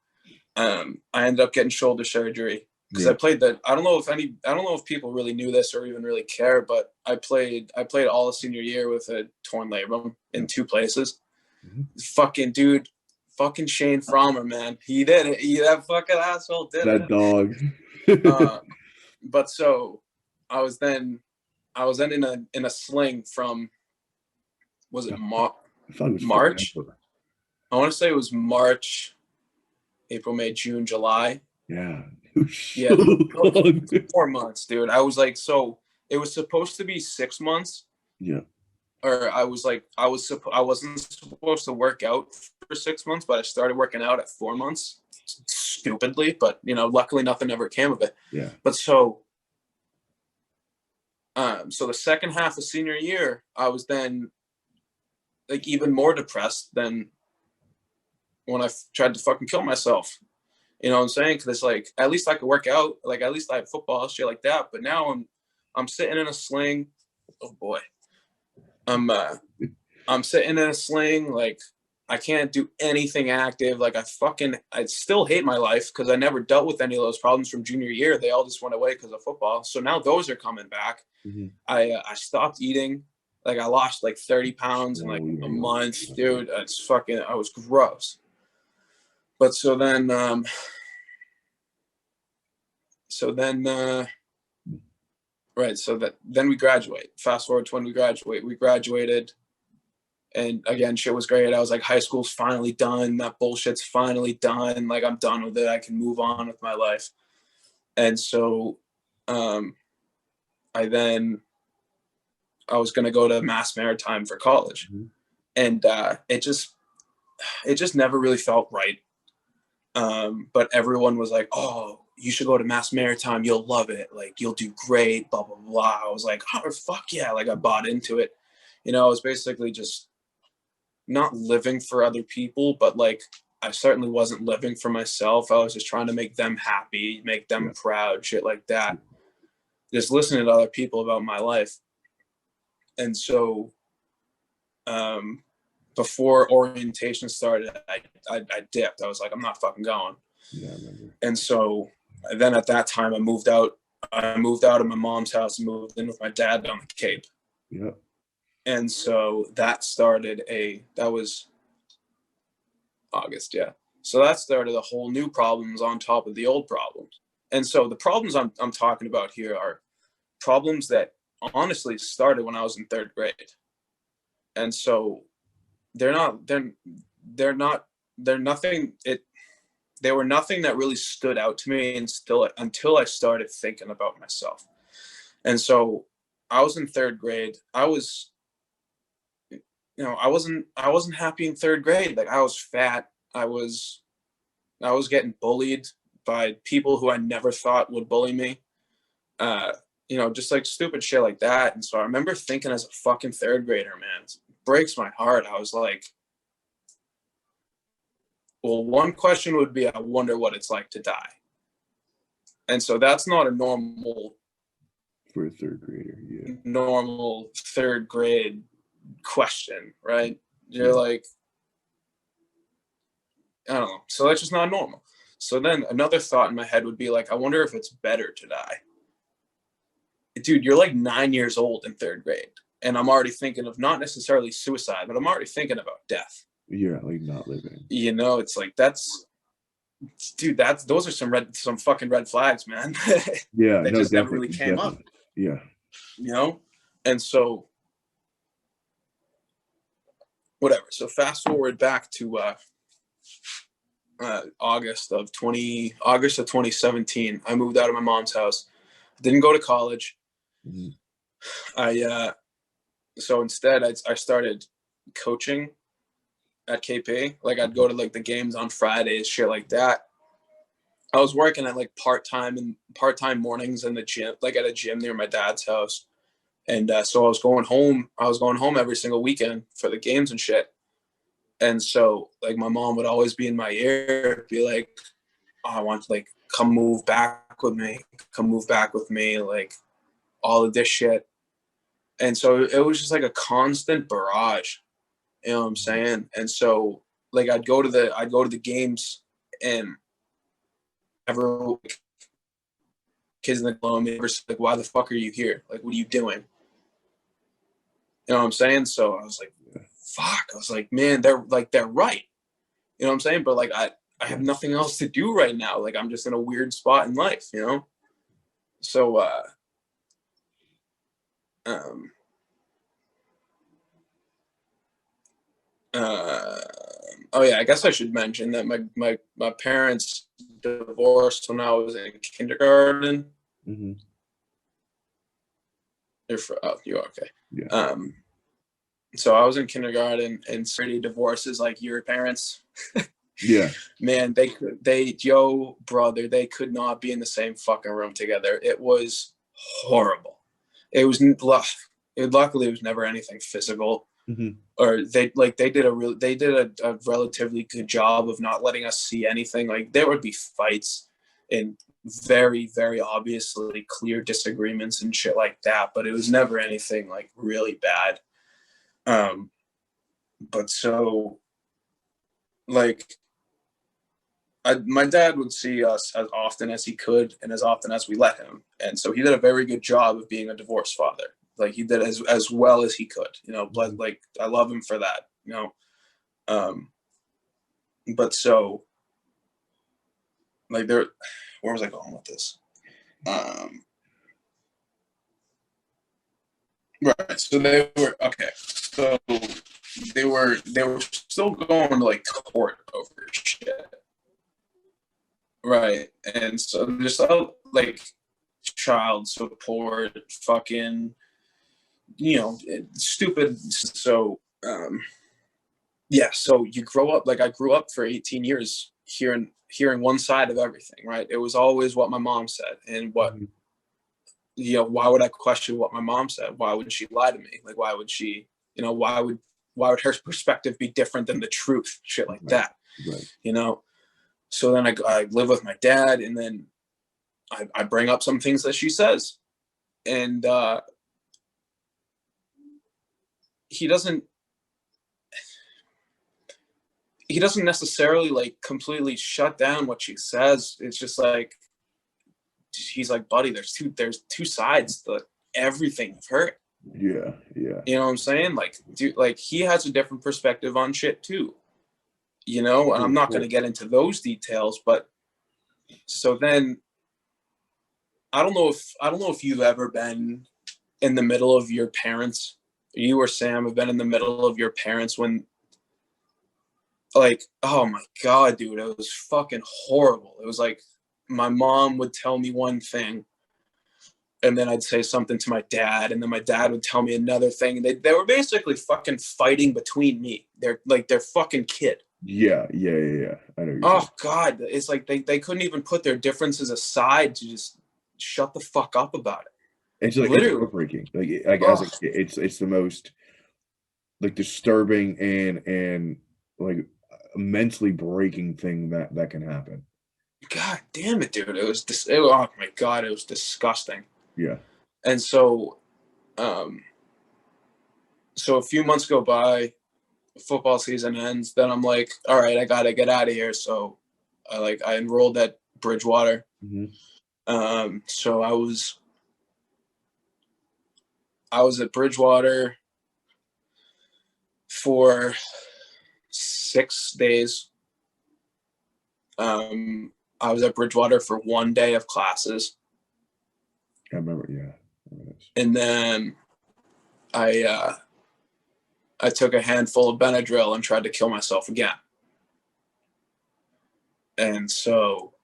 I ended up getting shoulder surgery because I played I don't know if people really knew this or even really care, but I played all the senior year with a torn labrum in 2 places. Fucking dude, fucking Shane Frommer, man. He did it. That fucking asshole did it. That dog. But so I was then in a sling from, was it March? I want to say it was March, April, May, June, July. Yeah. 4 months, dude. I was like, so it was supposed to be 6 months. Yeah. Or I wasn't supposed to work out for 6 months, but I started working out at 4 months, stupidly. But you know, luckily nothing ever came of it. Yeah. But so the second half of senior year, I was then like even more depressed than when I tried to fucking kill myself. You know what I'm saying? Because it's like, at least I could work out. Like, at least I have football, shit like that. But now I'm sitting in a sling. Oh boy. I'm sitting in a sling. Like, I can't do anything active. Like, I still hate my life because I never dealt with any of those problems from junior year. They all just went away because of football. So now those are coming back. I stopped eating. Like, I lost like 30 pounds in like a month, dude. I was gross. But so then then we graduate. Fast forward to when we graduate. We graduated, and again, shit was great. I was like, high school's finally done. That bullshit's finally done. Like, I'm done with it. I can move on with my life. And so I was going to go to Mass Maritime for college. And it just never really felt right. But everyone was like, oh, you should go to Mass Maritime. You'll love it. Like, you'll do great, blah, blah, blah. I was like, oh, fuck yeah. Like, I bought into it. You know, I was basically just not living for other people, but like, I certainly wasn't living for myself. I was just trying to make them happy, make them proud, shit like that. Just listening to other people about my life. And so, before orientation started, I dipped. I was like, I'm not fucking going. Yeah, I remember. And so And then at that time, I moved out of my mom's house and moved in with my dad down the Cape. Yeah. And so that was August, yeah. So that started a whole new problems on top of the old problems. And so the problems I'm talking about here are problems that honestly started when I was in third grade. And so they're nothing they were nothing that really stood out to me until I started thinking about myself. And so I was in third grade. I wasn't happy in third grade. Like, I was fat. I was getting bullied by people who I never thought would bully me. Just like stupid shit like that. And so I remember thinking as a fucking third grader, man, it breaks my heart. I was like, well, one question would be, I wonder what it's like to die. And so that's not a normal for a third grader, yeah. Normal third grade question, right? You're like, I don't know. So that's just not normal. So then another thought in my head would be like, I wonder if it's better to die. Dude, you're like 9 years old in third grade. And I'm already thinking of not necessarily suicide, but I'm already thinking about death. Yeah, like not living. It's like, those are some fucking red flags, man. Yeah, that just never really came up. Yeah. And so whatever. So fast forward back to August of 2017. I moved out of my mom's house. Didn't go to college. Mm-hmm. So instead I started coaching at KP. Like, I'd go to like the games on Fridays, shit like that. I was working at like part-time mornings in the gym, like at a gym near my dad's house. And so I was going home every single weekend for the games and shit. And so like my mom would always be in my ear, be like, oh, I want to like come move back with me, like all of this shit. And so it was just like a constant barrage, you know what I'm saying? And so like I'd go to the games, and everyone, kids in the club, like, why the fuck are you here? Like, what are you doing? You know what I'm saying? So I was like, fuck. I was like, man, they're right. You know what I'm saying? But like, I have nothing else to do right now. Like, I'm just in a weird spot in life, you know? So, oh yeah, I guess I should mention that my parents divorced when I was in kindergarten. Mm-hmm. You're okay. Yeah. So I was in kindergarten, and pretty divorces like your parents. Yeah. Man, they could not be in the same fucking room together. It was horrible. Luckily it was never anything physical. Mm-hmm. Or they did a relatively good job of not letting us see anything. Like, there would be fights and very, very obviously clear disagreements and shit like that, but it was never anything like really bad. But so like my dad would see us as often as he could and as often as we let him. And so he did a very good job of being a divorced father. Like, he did as well as he could, but like, I love him for that, but so like where was I going with this? Right. So they were, okay. So they were still going to like court over shit. Right. And so just like child support, fucking, stupid. So, yeah. So you grow up, like I grew up for 18 years hearing one side of everything, right? It was always what my mom said, and what, why would I question what my mom said? Why would she lie to me? Like, why would she, why would her perspective be different than the truth? Shit like that, right. So then I live with my dad, and then I bring up some things that she says, and he doesn't necessarily like completely shut down what she says. It's just like, he's like, buddy, there's two sides to everything you've heard. Yeah. You know what I'm saying? Like, dude, like he has a different perspective on shit too. You know, and I'm not going to get into those details, but so then I don't know if you've ever been in the middle of your parents. You or Sam have been in the middle of your parents when, like, oh my God, dude, it was fucking horrible. It was like my mom would tell me one thing, and then I'd say something to my dad, and then my dad would tell me another thing. They were basically fucking fighting between me. They're fucking kid. Yeah. I know. Oh God, it's like they couldn't even put their differences aside to just shut the fuck up about it. It's like it's heartbreaking. Like as a kid, it's the most like disturbing and like mentally breaking thing that can happen. God damn it, dude! Oh my God, it was disgusting. Yeah. And so, so a few months go by, football season ends. Then I'm like, all right, I gotta get out of here. So, I enrolled at Bridgewater. So I was at Bridgewater for 6 days. I was at Bridgewater for 1 day of classes. I remember, yeah. And then I took a handful of Benadryl and tried to kill myself again. And so,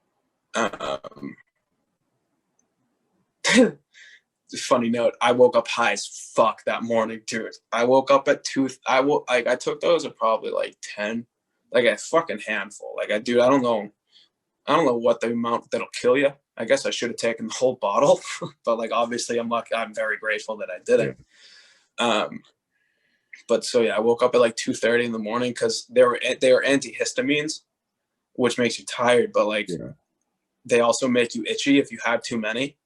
funny note, I woke up high as fuck that morning, dude. I woke up at 2. I took those at probably like 10, like a fucking handful. Like I don't know what the amount that'll kill you. I guess I should have taken the whole bottle, but like obviously I'm very grateful that I didn't. Yeah. But so yeah, I woke up at like 2:30 in the morning because they were antihistamines, which makes you tired, but like they also make you itchy if you have too many.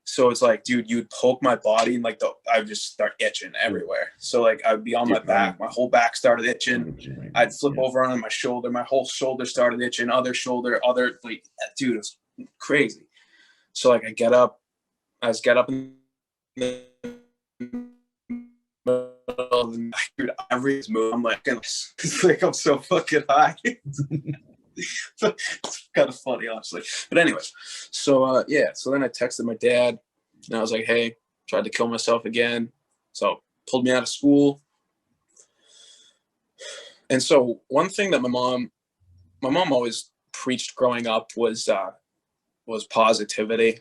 So it's like, dude, you'd poke my body and like I would just start itching everywhere. So like I'd be on my back, my whole back started itching. I'd flip over on my shoulder, my whole shoulder started itching, other shoulder, like, dude, it's crazy. So like I get up in the middle of the night, dude, every move, I'm like I'm so fucking high. It's kind of funny, honestly. But anyways, so yeah, so then I texted my dad and I was like, hey, tried to kill myself again. So pulled me out of school. And so one thing that my mom always preached growing up was positivity.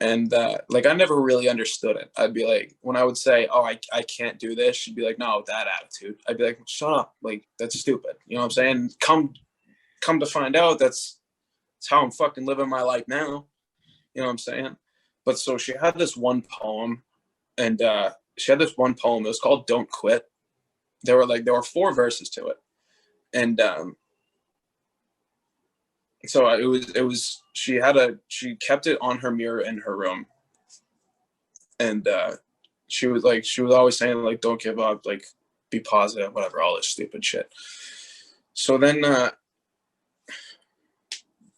And like I never really understood it. I'd be like, when I would say, oh, I can't do this, she'd be like, no, that attitude. I'd be like, shut up, like that's stupid. You know what I'm saying? Come to find out, that's how I'm fucking living my life now. You know what I'm saying? But so she had this one poem, and it was called Don't Quit. There were 4 verses to it. And so it was she kept it on her mirror in her room. And she was always saying like, don't give up, like be positive, whatever, all this stupid shit. So then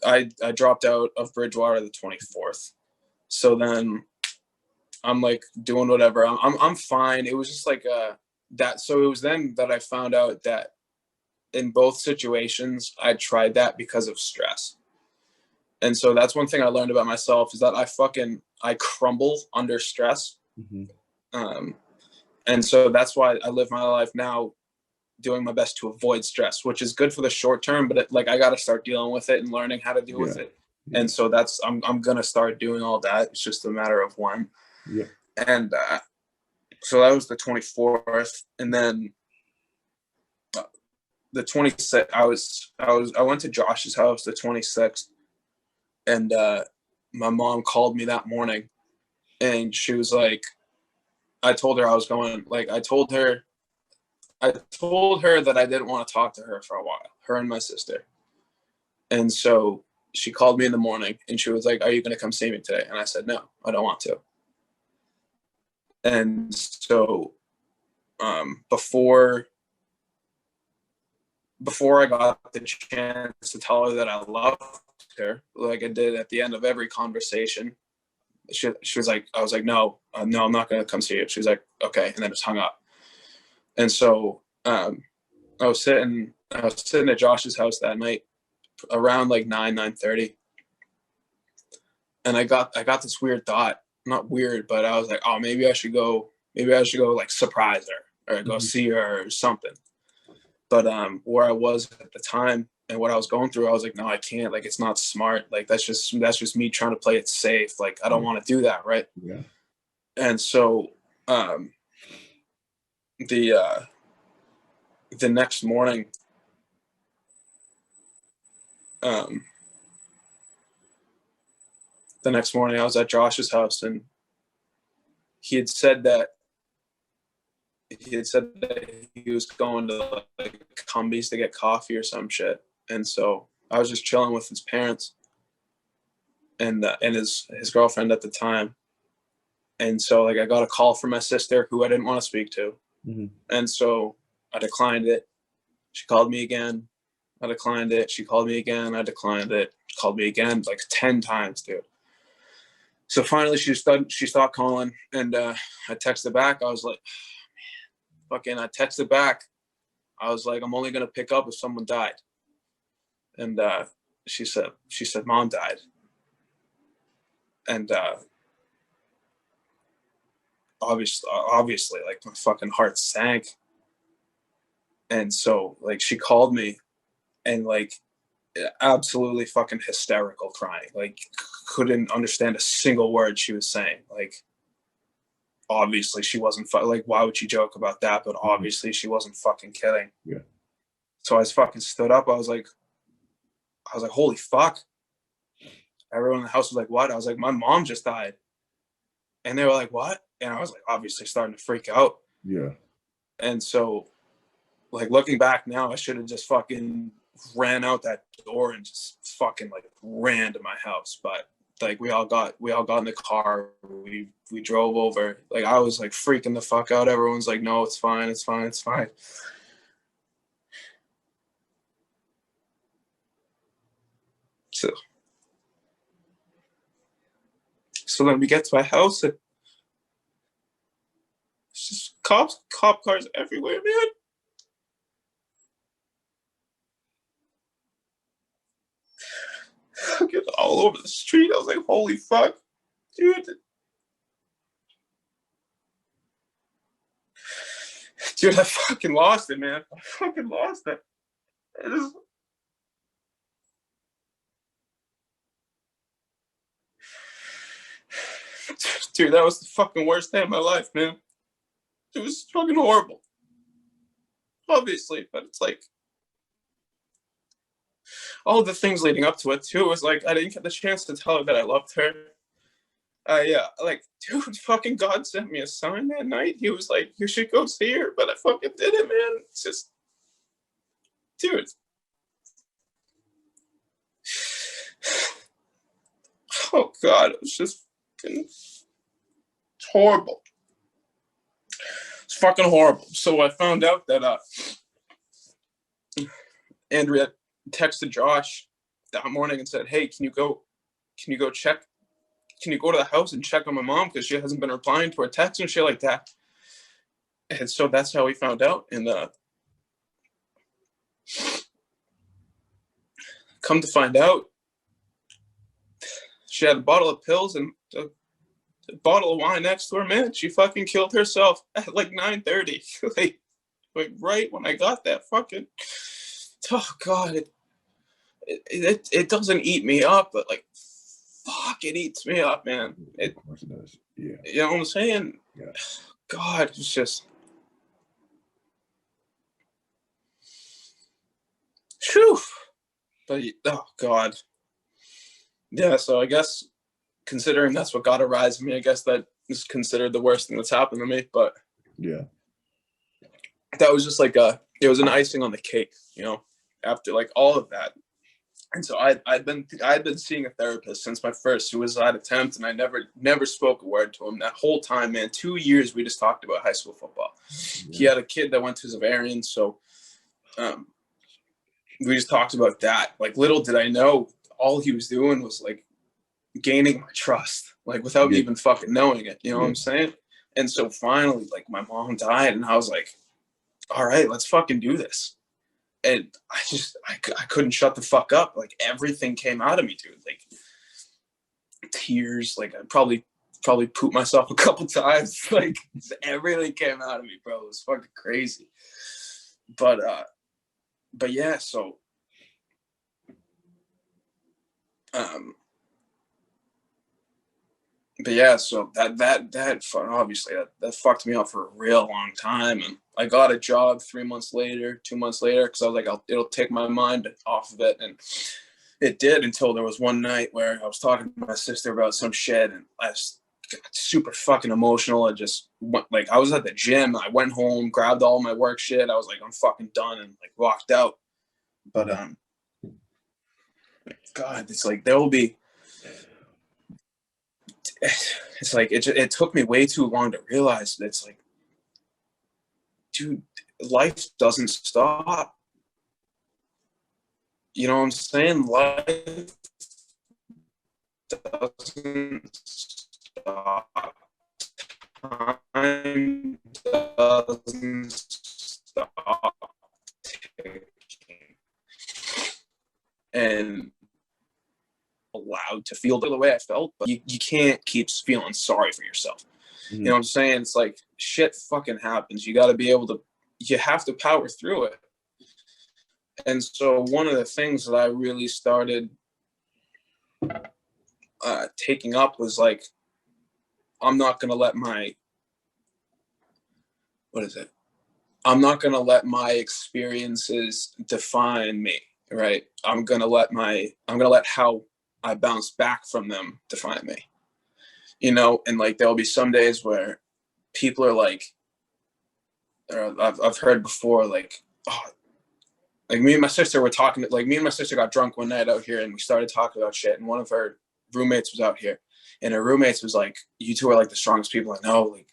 I dropped out of Bridgewater the 24th. So then I'm like doing whatever. I'm fine. It was just like that. So it was then that I found out that in both situations I tried that because of stress. And so that's one thing I learned about myself is that I crumble under stress. And so that's why I live my life now doing my best to avoid stress, which is good for the short term, but I got to start dealing with it and learning how to deal with it. And so I'm going to start doing all that. It's just a matter of when. Yeah. And so that was the 24th. And then the 26th, I went to Josh's house the 26th. And my mom called me that morning and she was like, I told her I was going, like, I told her that I didn't want to talk to her for a while, her and my sister. And so she called me in the morning and she was like, are you going to come see me today? And I said, no, I don't want to. And so before I got the chance to tell her that I loved her like I did at the end of every conversation. She was like, I was like, no, I'm not going to come see you. She was like, okay. And then just hung up. And so I was sitting at Josh's house that night around like 9:30. And I got this weird thought, not weird, but I was like, oh, maybe I should go like surprise her or go see her or something. But where I was at the time and what I was going through, I was like, no, I can't. Like, it's not smart. Like, that's just me trying to play it safe. Like, I don't want to do that, right? Yeah. And so the next morning, I was at Josh's house, and he had said that he was going to like Cumbies to get coffee or some shit. And so I was just chilling with his parents and his girlfriend at the time. And so like I got a call from my sister who I didn't want to speak to. Mm-hmm. And so I declined it. She called me again. I declined it. She called me again. I declined it. She called me again like 10 times, dude. So finally she stopped calling, and I texted back. I was like, I texted back. I was like, I'm only going to pick up if someone died. And she said, Mom died. And obviously, like my fucking heart sank. And so like she called me and like absolutely fucking hysterical crying, like couldn't understand a single word she was saying. Like, obviously she wasn't like, why would you joke about that? But obviously she wasn't fucking kidding. Yeah. So I just fucking stood up. I was like, holy fuck. Everyone in the house was like, what? I was like, my mom just died. And they were like, what? And I was like, obviously starting to freak out. Yeah. And so like looking back now, I should have just fucking ran out that door and just fucking like ran to my house. But like we all got in the car. We drove over. Like I was like freaking the fuck out. Everyone's like, no, it's fine. It's fine. It's fine. So then we get to my house, and it's just cop cars everywhere, man. Fucking all over the street. I was like, holy fuck, dude. Dude, I fucking lost it, man. I fucking lost it. Dude, that was the fucking worst day of my life, man. It was fucking horrible. Obviously, but it's like all the things leading up to it too was like I didn't get the chance to tell her that I loved her. Like, dude, fucking God sent me a sign that night. He was like, you should go see her, but I fucking did it, man. It's just, dude. Oh God, it was just it's horrible. It's fucking horrible. So I found out that Andrea texted Josh that morning and said, hey, can you go check? Can you go to the house and check on my mom? Because she hasn't been replying to her texts and shit like that. And so that's how we found out. And come to find out, she had a bottle of pills and a bottle of wine next to her, man. She fucking killed herself at like 9:30. like right when I got that fucking, oh God, it doesn't eat me up, but like, fuck, it eats me up, man. Of course it does. Yeah. You know what I'm saying? Yeah. God, it's just. Whew. But oh God. Yeah, so I guess considering that's what got a rise of me, I guess that is considered the worst thing that's happened to me. But yeah, that was just like it was an icing on the cake, you know, after like all of that. And so I'd been seeing a therapist since my first suicide attempt, and I never spoke a word to him that whole time, man. 2 years we just talked about high school football. Yeah. He had a kid that went to Zavarian, so we just talked about that. Like, little did I know all he was doing was like gaining my trust, like without even fucking knowing it. You know what I'm saying? And so finally, like my mom died, and I was like, all right, let's fucking do this. And I couldn't shut the fuck up. Like everything came out of me, dude. Like tears, like I probably pooped myself a couple times. Like everything came out of me, bro. It was fucking crazy. But yeah, so but yeah, so that obviously that fucked me up for a real long time. And I got a job 3 months later, 2 months later, because I was like, it'll take my mind off of it. And it did, until there was one night where I was talking to my sister about some shit, and I was super fucking emotional. I just went, like, I was at the gym. I went home, grabbed all my work shit. I was like, I'm fucking done, and like walked out. But God, it's like there will be. It's like it took me way too long to realize that it's like, dude, life doesn't stop. You know what I'm saying? Life doesn't stop. Time doesn't stop ticking. And allowed to feel the way I felt, but you can't keep feeling sorry for yourself. You know what I'm saying? It's like shit fucking happens. You got to be able to, you have to power through it. And so one of the things that I really started taking up was like, I'm not going to let my, I'm not going to let my experiences define me, right? I'm going to let how I bounce back from them define me, you know? And like, there'll be some days where people are like, I've heard before, like, oh, like me and my sister were talking, like me and my sister got drunk one night out here and we started talking about shit. And one of her roommates was out here, and her roommates was like, you two are like the strongest people I know. Like,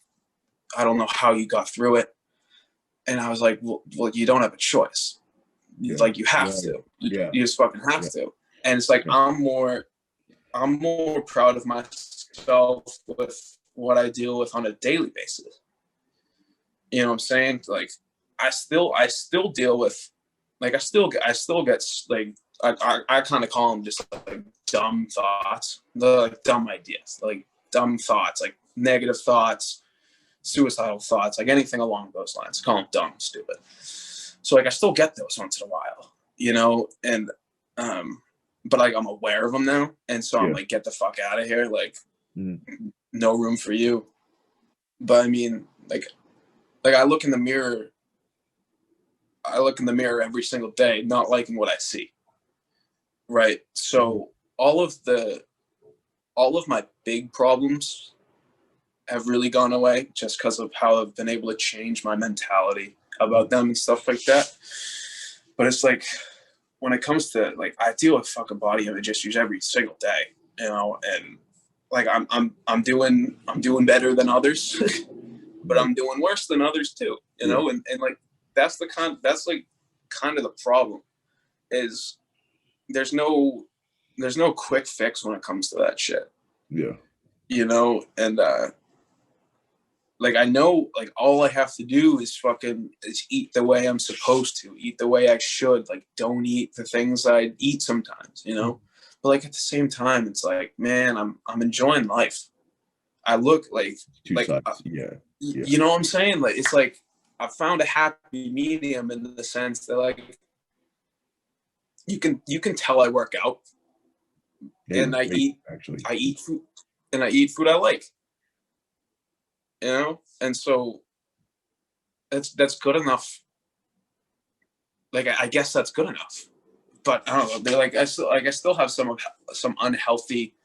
I don't know how you got through it. And I was like, well, you don't have a choice. Like you have to, you just fucking have to. And it's like, I'm more proud of myself with what I deal with on a daily basis. You know what I'm saying? Like I still deal with, like, I still get like, I kind of call them just like dumb thoughts, like dumb ideas, like dumb thoughts, like negative thoughts, suicidal thoughts, like anything along those lines. I call them dumb, stupid. So like, I still get those once in a while, you know, and, but like, I'm aware of them now. And so I'm like, get the fuck out of here. Like no room for you. But I mean, like I look in the mirror every single day, not liking what I see. Right. So all of my big problems have really gone away just because of how I've been able to change my mentality about them and stuff like that. But it's like, when it comes to, like, I deal with fucking body image issues every single day, you know, and like I'm doing better than others, but I'm doing worse than others too, you know, and like that's like kind of the problem is there's no quick fix when it comes to that shit. Yeah. You know, and like I know, like all I have to do is eat the way I'm supposed to, eat the way I should, like don't eat the things I eat sometimes, you know. But like at the same time, it's like, man, I'm enjoying life. I look like you know what I'm saying? Like it's like I found a happy medium in the sense that like you can tell I work out, and I eat food, and I eat food I like. You know, and so that's good enough. Like I guess that's good enough, but I don't know. They're like I still have some unhealthy,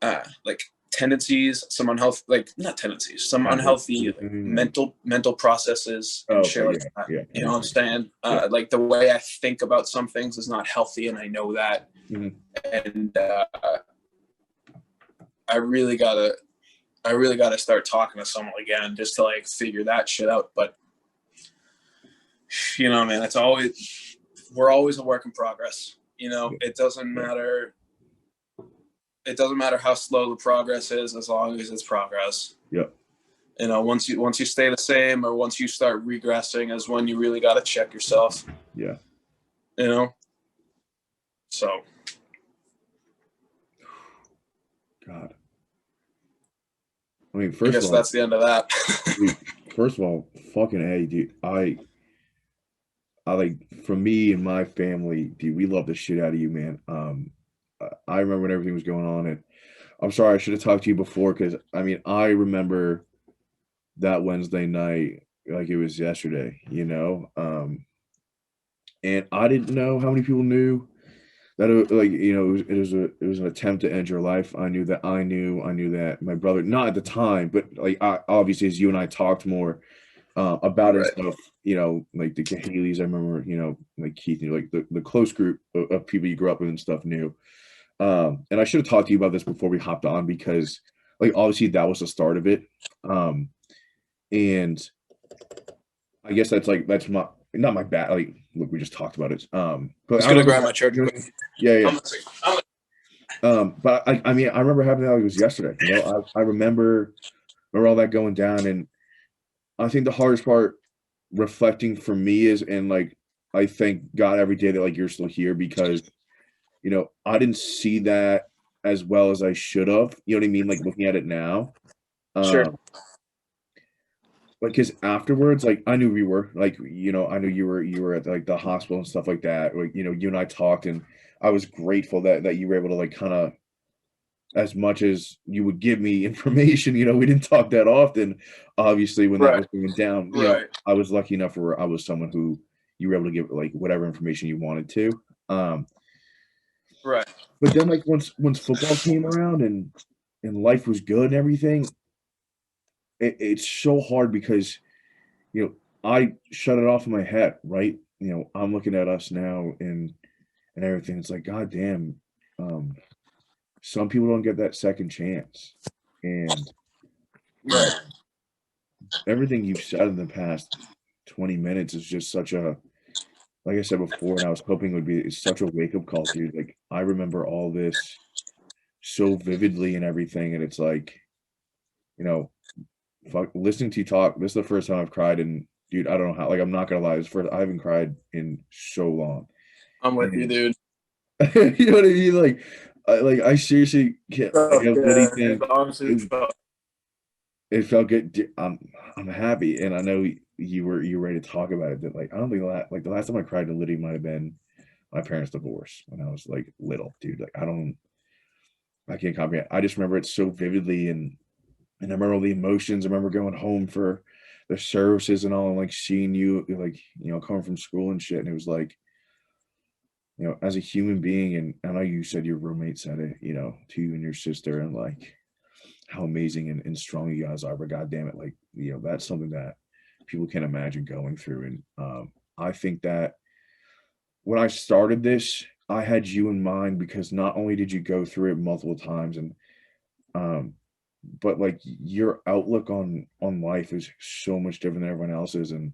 like tendencies, some unhealthy, like not tendencies, some unhealthy like, mental processes and shit like that. Yeah. You know what I'm saying? Like the way I think about some things is not healthy, and I know that. And I really gotta start talking to someone again just to like figure that shit out. But you know, man, we're always a work in progress. You know, Yeah. it doesn't matter. It doesn't matter how slow the progress is, as long as it's progress. Yep. You know, once you stay the same, or once you start regressing, is when you really got to check yourself. Yeah. You know, so. God. I mean, I first of guess all, that's the end of that. dude, first of all, fucking A, dude. I like, for me and my family, dude, we love the shit out of you, man. I remember when everything was going on, and I'm sorry I should have talked to you before, because I mean, I remember that Wednesday night like it was yesterday, you know. And I didn't know how many people knew that like, you know, it was an attempt to end your life. I knew that my brother, not at the time, but like obviously as you and I talked more about it and Right. stuff, you know, like the Haley's, I remember, you know, like Keith, you know, like the close group of people you grew up with and stuff knew. And I should have talked to you about this before we hopped on, because like obviously that was the start of it. And I guess that's my, not my bad. Like, look, we just talked about it. But Just I gonna remember grab my that, charger you know, quick. yeah, yeah. I'm But I mean, I remember having that like it was yesterday. You know, I remember all that going down, and I think the hardest part reflecting for me is, and like, I thank God every day that like you're still here, because you know I didn't see that as well as I should have. You know what I mean? Like looking at it now, sure. um, because afterwards, like I knew we were like, you know, I knew you were at like the hospital and stuff like that. Like, you know, you and I talked, and I was grateful that you were able to like kind of, as much as you would give me information, you know, we didn't talk that often. Obviously, when that Right. was going down, you know, Right. I was lucky enough where I was someone who you were able to give like whatever information you wanted to. Um, Right. but then like once football came around and life was good and everything, it's so hard because you know I shut it off in my head, right? You know, I'm looking at us now and everything. It's like, God damn, um, some people don't get that second chance, and Right. everything you've said in the past 20 minutes is just such a, like I said before, and I was hoping it would be, it's such a wake-up call, dude. Like I remember all this so vividly and everything, and it's like, you know, fuck, listening to you talk, this is the first time I've cried, and dude, I don't know how, like I'm not gonna lie, this first, I haven't cried in so long. I'm with you, And dude. you know what I mean? Like I seriously can't, like I Felt literally good. think Honestly, felt. it felt good. I'm happy, and I know you were ready to talk about it. That like I don't think the last time I cried to Liddy might have been my parents' divorce when I was like little, dude. Like I can't comprehend. I just remember it so vividly, and I remember all the emotions. I remember going home for the services and all, and like seeing you, like you know, coming from school and shit. And it was like, you know, as a human being, and I know you said your roommate said it, you know, to you and your sister, and like how amazing and strong you guys are. But God damn it, like you know, that's something that people can't imagine going through. And I think that when I started this, I had you in mind, because not only did you go through it multiple times, and um, but like your outlook on life is so much different than everyone else's. And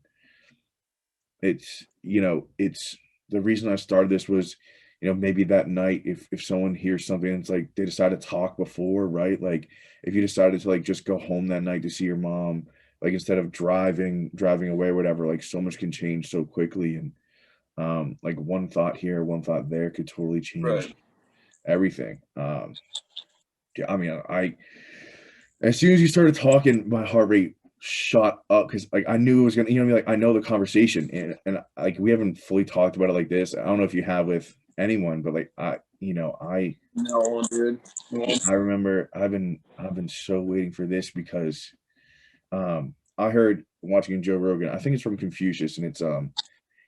it's, you know, it's the reason I started this was, you know, maybe that night, if someone hears something, it's like they decide to talk before, right? Like if you decided to like just go home that night to see your mom, like instead of driving away or whatever, like so much can change so quickly. And like one thought here, one thought there could totally Right. change everything. Yeah, I mean, as soon as you started talking, my heart rate shot up, because like I knew it was gonna, you know, what I mean, like I know the conversation, and like we haven't fully talked about it like this. I don't know if you have with anyone, but like you know, No, dude. No. I remember I've been so waiting for this, because I heard watching Joe Rogan, I think it's from Confucius, and it's you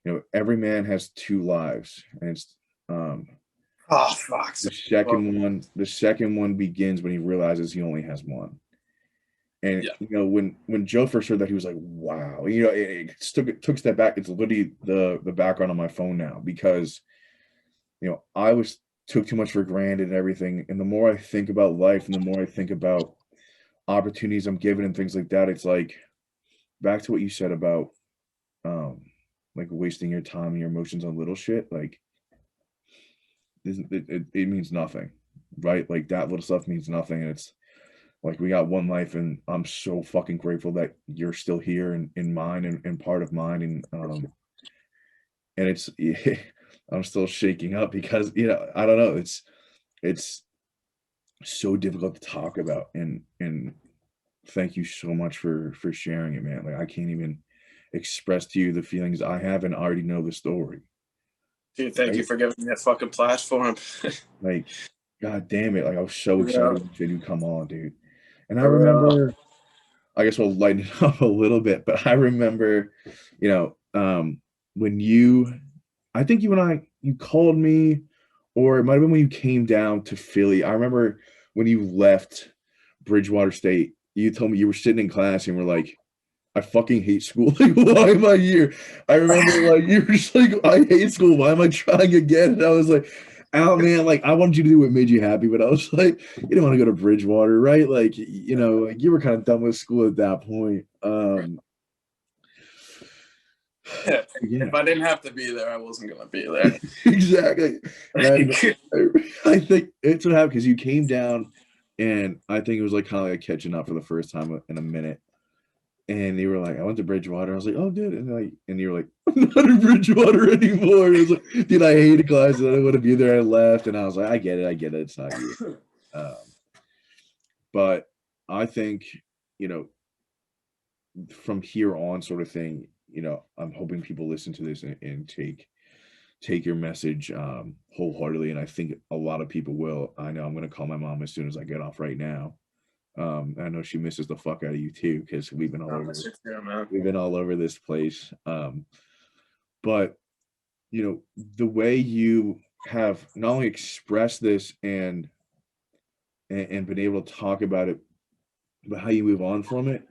know, every man has two lives, and it's um Oh, fuck. the second one begins when he realizes he only has one. And Yeah. you know, when Joe first heard that, he was like, "Wow!" You know, it took a step back. It's literally the background on my phone now, because you know I was took too much for granted and everything. And the more I think about life, and the more I think about opportunities I'm given and things like that, it's like back to what you said about um like wasting your time and your emotions on little shit. Like it means nothing, right? Like that little stuff means nothing. And it's like we got one life, and I'm so fucking grateful that you're still here in mine and part of mine. And it's I'm still shaking up because I don't know. It's so difficult to talk about, and thank you so much for sharing it, man. Like I can't even express to you the feelings I have, and I already know the story. Dude, thank you Right? for giving me a fucking platform. Like, god damn it! Like I was so Yeah, excited when you come on, dude. And I for real. remember, I guess we'll lighten it up a little bit, but I remember, you know, when I think you and you called me, or it might have been when you came down to Philly. I remember when you left Bridgewater State, you told me you were sitting in class and were like, I fucking hate school. Like, why am I here? I remember like you were just like, I hate school. Why am I trying again? And I was like, oh man, like I wanted you to do what made you happy, but I was like, you didn't want to go to Bridgewater, right? Like, like you were kind of done with school at that point. Yeah, If I didn't have to be there, I wasn't gonna be there. exactly. And Like, I think it's what happened because you came down, and I think it was like kind of like catching up for the first time in a minute. And you were like, I went to Bridgewater. I was like, oh, dude. And you were like, I'm not in Bridgewater anymore. And I was like, dude, I hated classes. I didn't want to be there. I left. And I was like, I get it. I get it. It's not you. Um, but I think, you know, from here on, sort of thing, I'm hoping people listen to this and take your message wholeheartedly. And I think a lot of people will. I know I'm going to call my mom as soon as I get off right now. I know she misses the fuck out of you too, because we've been all over this place. But the way you have not only expressed this and been able to talk about it, but how you move on from it,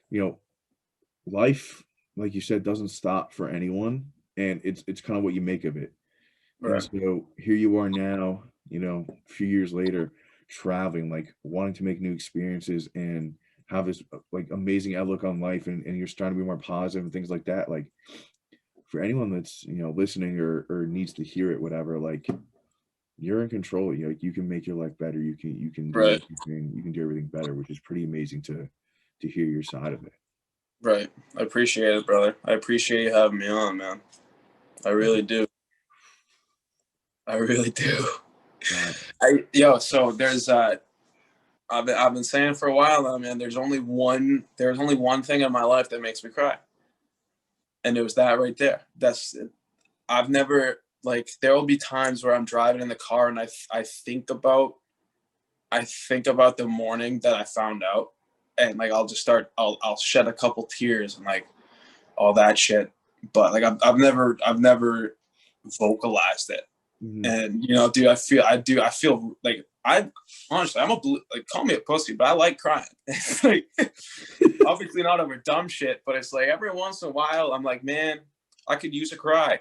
you know, life, like you said, doesn't stop for anyone, and it's kind of what you make of it. And right, so here you are now, a few years later, traveling, like wanting to make new experiences and have this like amazing outlook on life, and you're starting to be more positive and things like that. Like for anyone that's listening or needs to hear it, whatever, like you're in control. You can make your life better. You can do right, everything. You can do everything better, which is pretty amazing to hear your side of it. right. I appreciate it, brother. I appreciate you having me on, man. I really do. I really do. God, So there's I've been saying for a while now, man, there's only one thing in my life that makes me cry. And it was that right there. I've never, like, there will be times where I'm driving in the car and I think about the morning that I found out, and like I'll shed a couple tears and like all that shit. But like I've never vocalized it. mhm. And dude, I feel like I honestly, like, call me a pussy, but I like crying. It's like, obviously not over dumb shit, but it's like every once in a while I'm like, man, I could use a cry.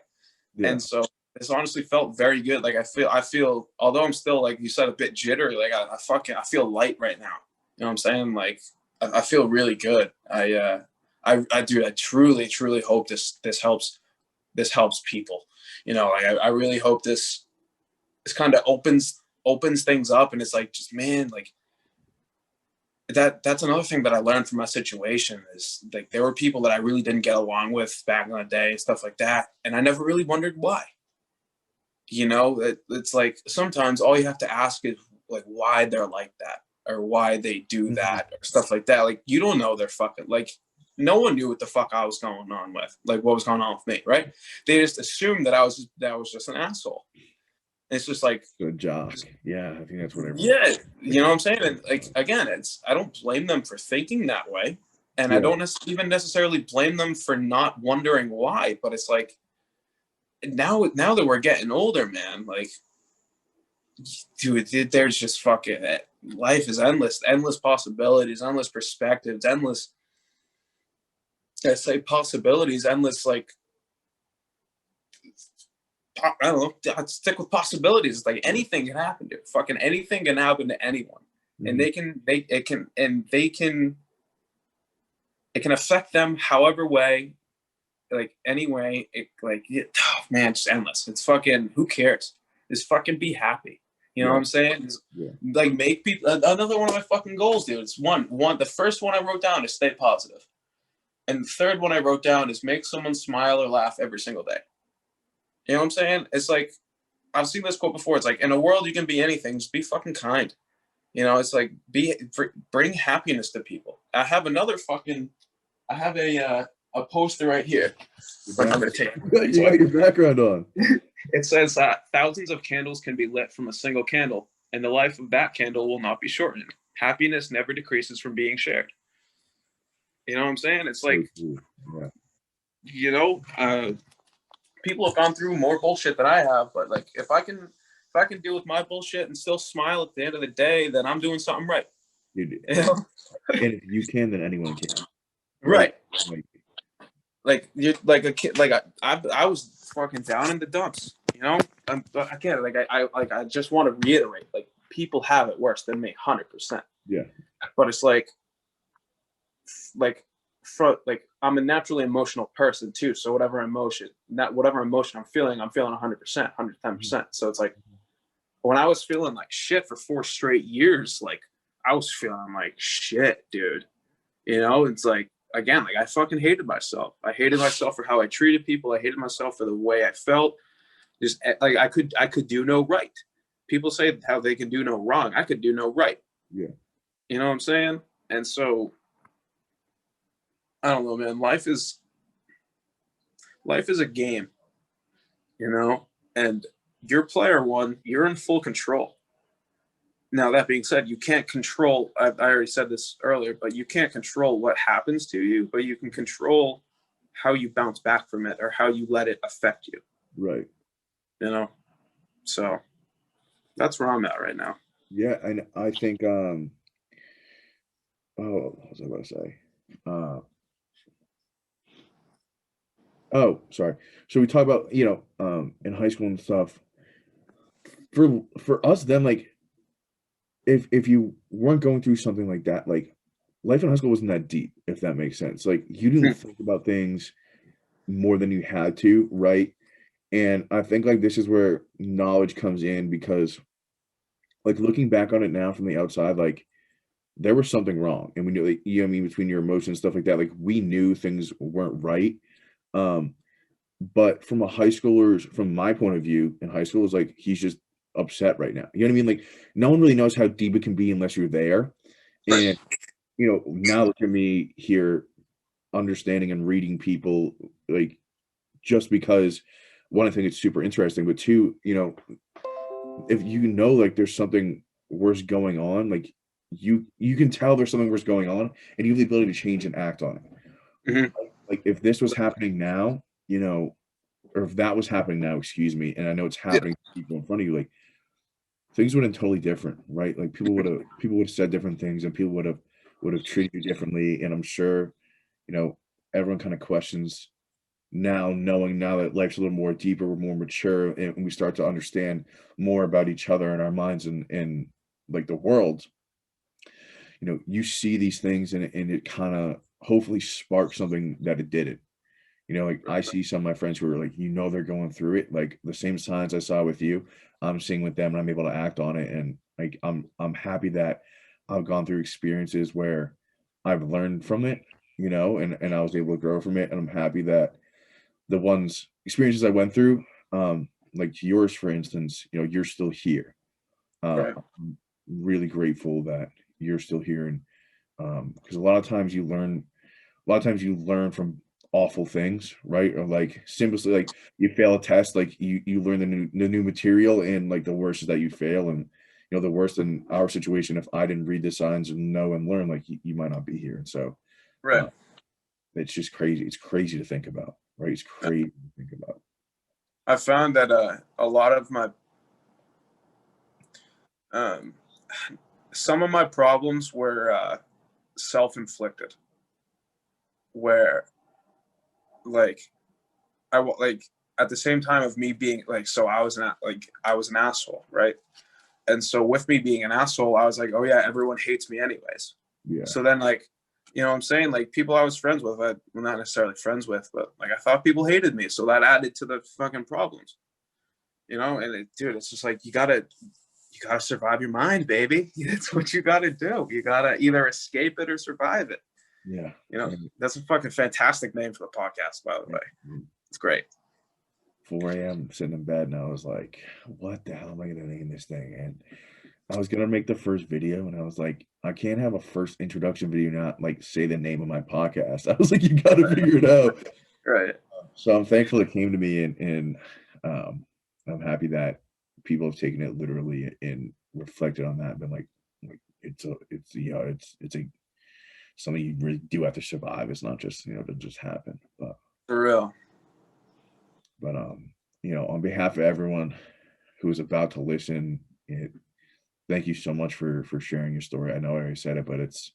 Yeah, And so this honestly felt very good. Like I feel, although I'm still, like you said, a bit jittery, like I feel light right now. You know what I'm saying? Like I feel really good. I do. I truly hope this helps people. Like I really hope this kind of opens things up, and it's like, just, man, like that's another thing that I learned from my situation is, like, there were people that I really didn't get along with back in the day and stuff like that, and I never really wondered why. It's like sometimes all you have to ask is like why they're like that, or why they do mhm. that, or stuff like that. Like, you don't know their fucking, like, no one knew what the fuck I was going on with, like what was going on with me, right? They just assumed that I was just an asshole. And it's just like, Good job. Yeah, I think that's what everyone. yeah, you know what I'm saying? And like, again, I don't blame them for thinking that way. And I Yeah, don't even necessarily blame them for not wondering why, but it's like, now that we're getting older, man, like, dude, there's just fucking, life is endless possibilities, endless perspectives, endless, I say possibilities, endless, like, I don't know, I'd stick with possibilities. It's like anything can happen to fucking anything can happen to anyone. And mhm. it can affect them however way, like any way. It, like, oh, man, just endless. It's fucking, who cares? is fucking be happy. You know what I'm saying? Yeah. Like make people. Another one of my fucking goals, dude. It's one. The first one I wrote down is stay positive, and the third one I wrote down is make someone smile or laugh every single day. You know what I'm saying? It's like I've seen this quote before. It's like in a world you can be anything, just be fucking kind. You know, it's like bring happiness to people. I have a poster right here. I'm gonna take it. You got your background on. It says thousands of candles can be lit from a single candle, and the life of that candle will not be shortened. Happiness never decreases from being shared. You know what I'm saying? It's like, you know, people have gone through more bullshit than I have, but like if I can deal with my bullshit and still smile at the end of the day, then I'm doing something right. Dude, you know? And if you can, then anyone can. Right. Like you're like a kid. Like I was fucking down in the dumps. You know, I can't. Like I just want to reiterate. Like people have it worse than me, 100%. Yeah. But it's like I'm a naturally emotional person too. So whatever emotion I'm feeling 100%, 110%. So it's like when I was feeling like shit for 4 straight years, like I was feeling like shit, dude. You know, it's like, again, like I fucking hated myself. I hated myself for how I treated people. I hated myself for the way I felt. Just like I could do no right. People say how they can do no wrong. I could do no right. Yeah. You know what I'm saying? And so I don't know, man. Life is a game, you know, and you're player one, you're in full control. Now, that being said, you can't control, I already said this earlier, but you can't control what happens to you, but you can control how you bounce back from it or how you let it affect you. Right. You know? So that's where I'm at right now. Yeah, and I think what was I about to say? Sorry. So we talk about, you know, in high school and stuff. For us then, like if you weren't going through something like that, like life in high school wasn't that deep, if that makes sense. Like you didn't think about things more than you had to, right? And I think like this is where knowledge comes in because like looking back on it now from the outside, like there was something wrong. And we knew like, you know what I mean, between your emotions, stuff like that, like we knew things weren't right. Um, but from from my point of view in high school is like he's just upset right now. You know what I mean? Like no one really knows how deep it can be unless you're there. And you know, now look at me here understanding and reading people like just because one, I think it's super interesting, but two, you know, if you know like there's something worse going on, like you can tell there's something worse going on and you have the ability to change and act on it. Mm-hmm. Like if this was happening now, you know, or if that was happening now, excuse me, and I know it's happening to people in front of you, like things would have been totally different, right? Like people would have said different things and people would have treated you differently. And I'm sure, you know, everyone kind of questions now, knowing now that life's a little more deeper, we're more mature, and we start to understand more about each other and our minds and like the world. You know, you see these things and it kind of hopefully sparks something that it didn't. You know, like I see some of my friends who are like, you know, they're going through it, like the same signs I saw with you, I'm seeing with them, and I'm able to act on it. And like I'm happy that I've gone through experiences where I've learned from it, you know, and I was able to grow from it. And I'm happy that the experiences I went through, like yours, for instance, you know, you're still here. Right. I'm really grateful that you're still here, and because a lot of times you learn from awful things, right? Or like simply like you fail a test, like you learn the new material, and like the worst is that you fail, and you know the worst in our situation, if I didn't read the signs and know and learn, like you might not be here, and so Right. it's just crazy. It's crazy to think about, right? It's crazy to think about. I found that a lot of my some of my problems were self-inflicted, where like like at the same time of me being like, so I was an asshole, right? And so with me being an asshole, I was like, oh yeah, everyone hates me anyways. Yeah. So then like, you know what I'm saying? Like people I was friends with, well, not necessarily friends with, but like I thought people hated me. So that added to the fucking problems. you know, and dude, it's just like, you gotta survive your mind, baby. That's what you gotta do. You gotta either escape it or survive it. Yeah. You know, that's a fucking fantastic name for the podcast, by the way. It's great. 4 a.m. sitting in bed, and I was like, what the hell am I gonna name this thing? And I was gonna make the first video, and I was like, I can't have a first introduction video not like say the name of my podcast. I was like, you gotta figure it out. Right. So I'm thankful it came to me, and I'm happy that people have taken it literally and reflected on that and been like it's you know, it's a something you really do have to survive. It's not just, you know, to just happen. For real. But you know, on behalf of everyone who is about to listen, thank you so much for sharing your story. I know I already said it, but it's,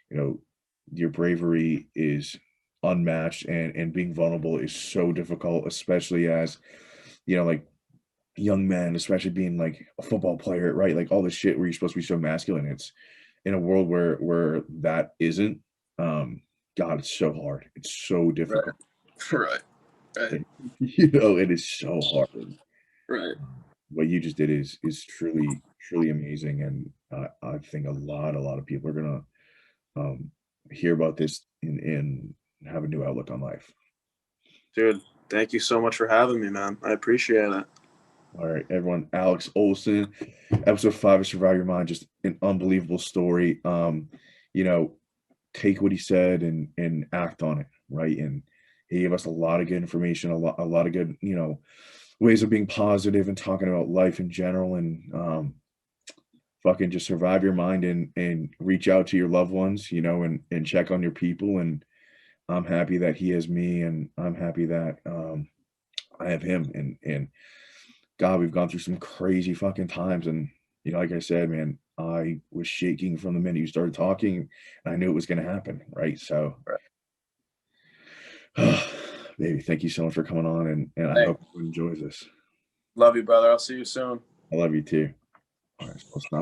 you know, your bravery is unmatched, and being vulnerable is so difficult, especially as, you know, like young men, especially being like a football player, right? Like all this shit where you're supposed to be so masculine. It's in a world where that isn't. God, it's so hard. It's so difficult. Right. Right. You know, it is so hard. Right. What you just did is truly amazing, and I think a lot of people are gonna hear about this and have a new outlook on life. Dude, thank you so much for having me, man. I appreciate it. All right, everyone. Alex Olsen, episode 5 of Survive Your Mind, just an unbelievable story. You know, take what he said and act on it, right? And he gave us a lot of good information, a lot of good, you know, ways of being positive and talking about life in general, and fucking just survive your mind and reach out to your loved ones, you know, and check on your people. And I'm happy that he has me, and I'm happy that I have him. And God, we've gone through some crazy fucking times. And, you know, like I said, man, I was shaking from the minute you started talking, and I knew it was going to happen. Right. So, baby, thank you so much for coming on. And I hope everyone enjoys this. Love you, brother. I'll see you soon. I love you too. All right. So let's not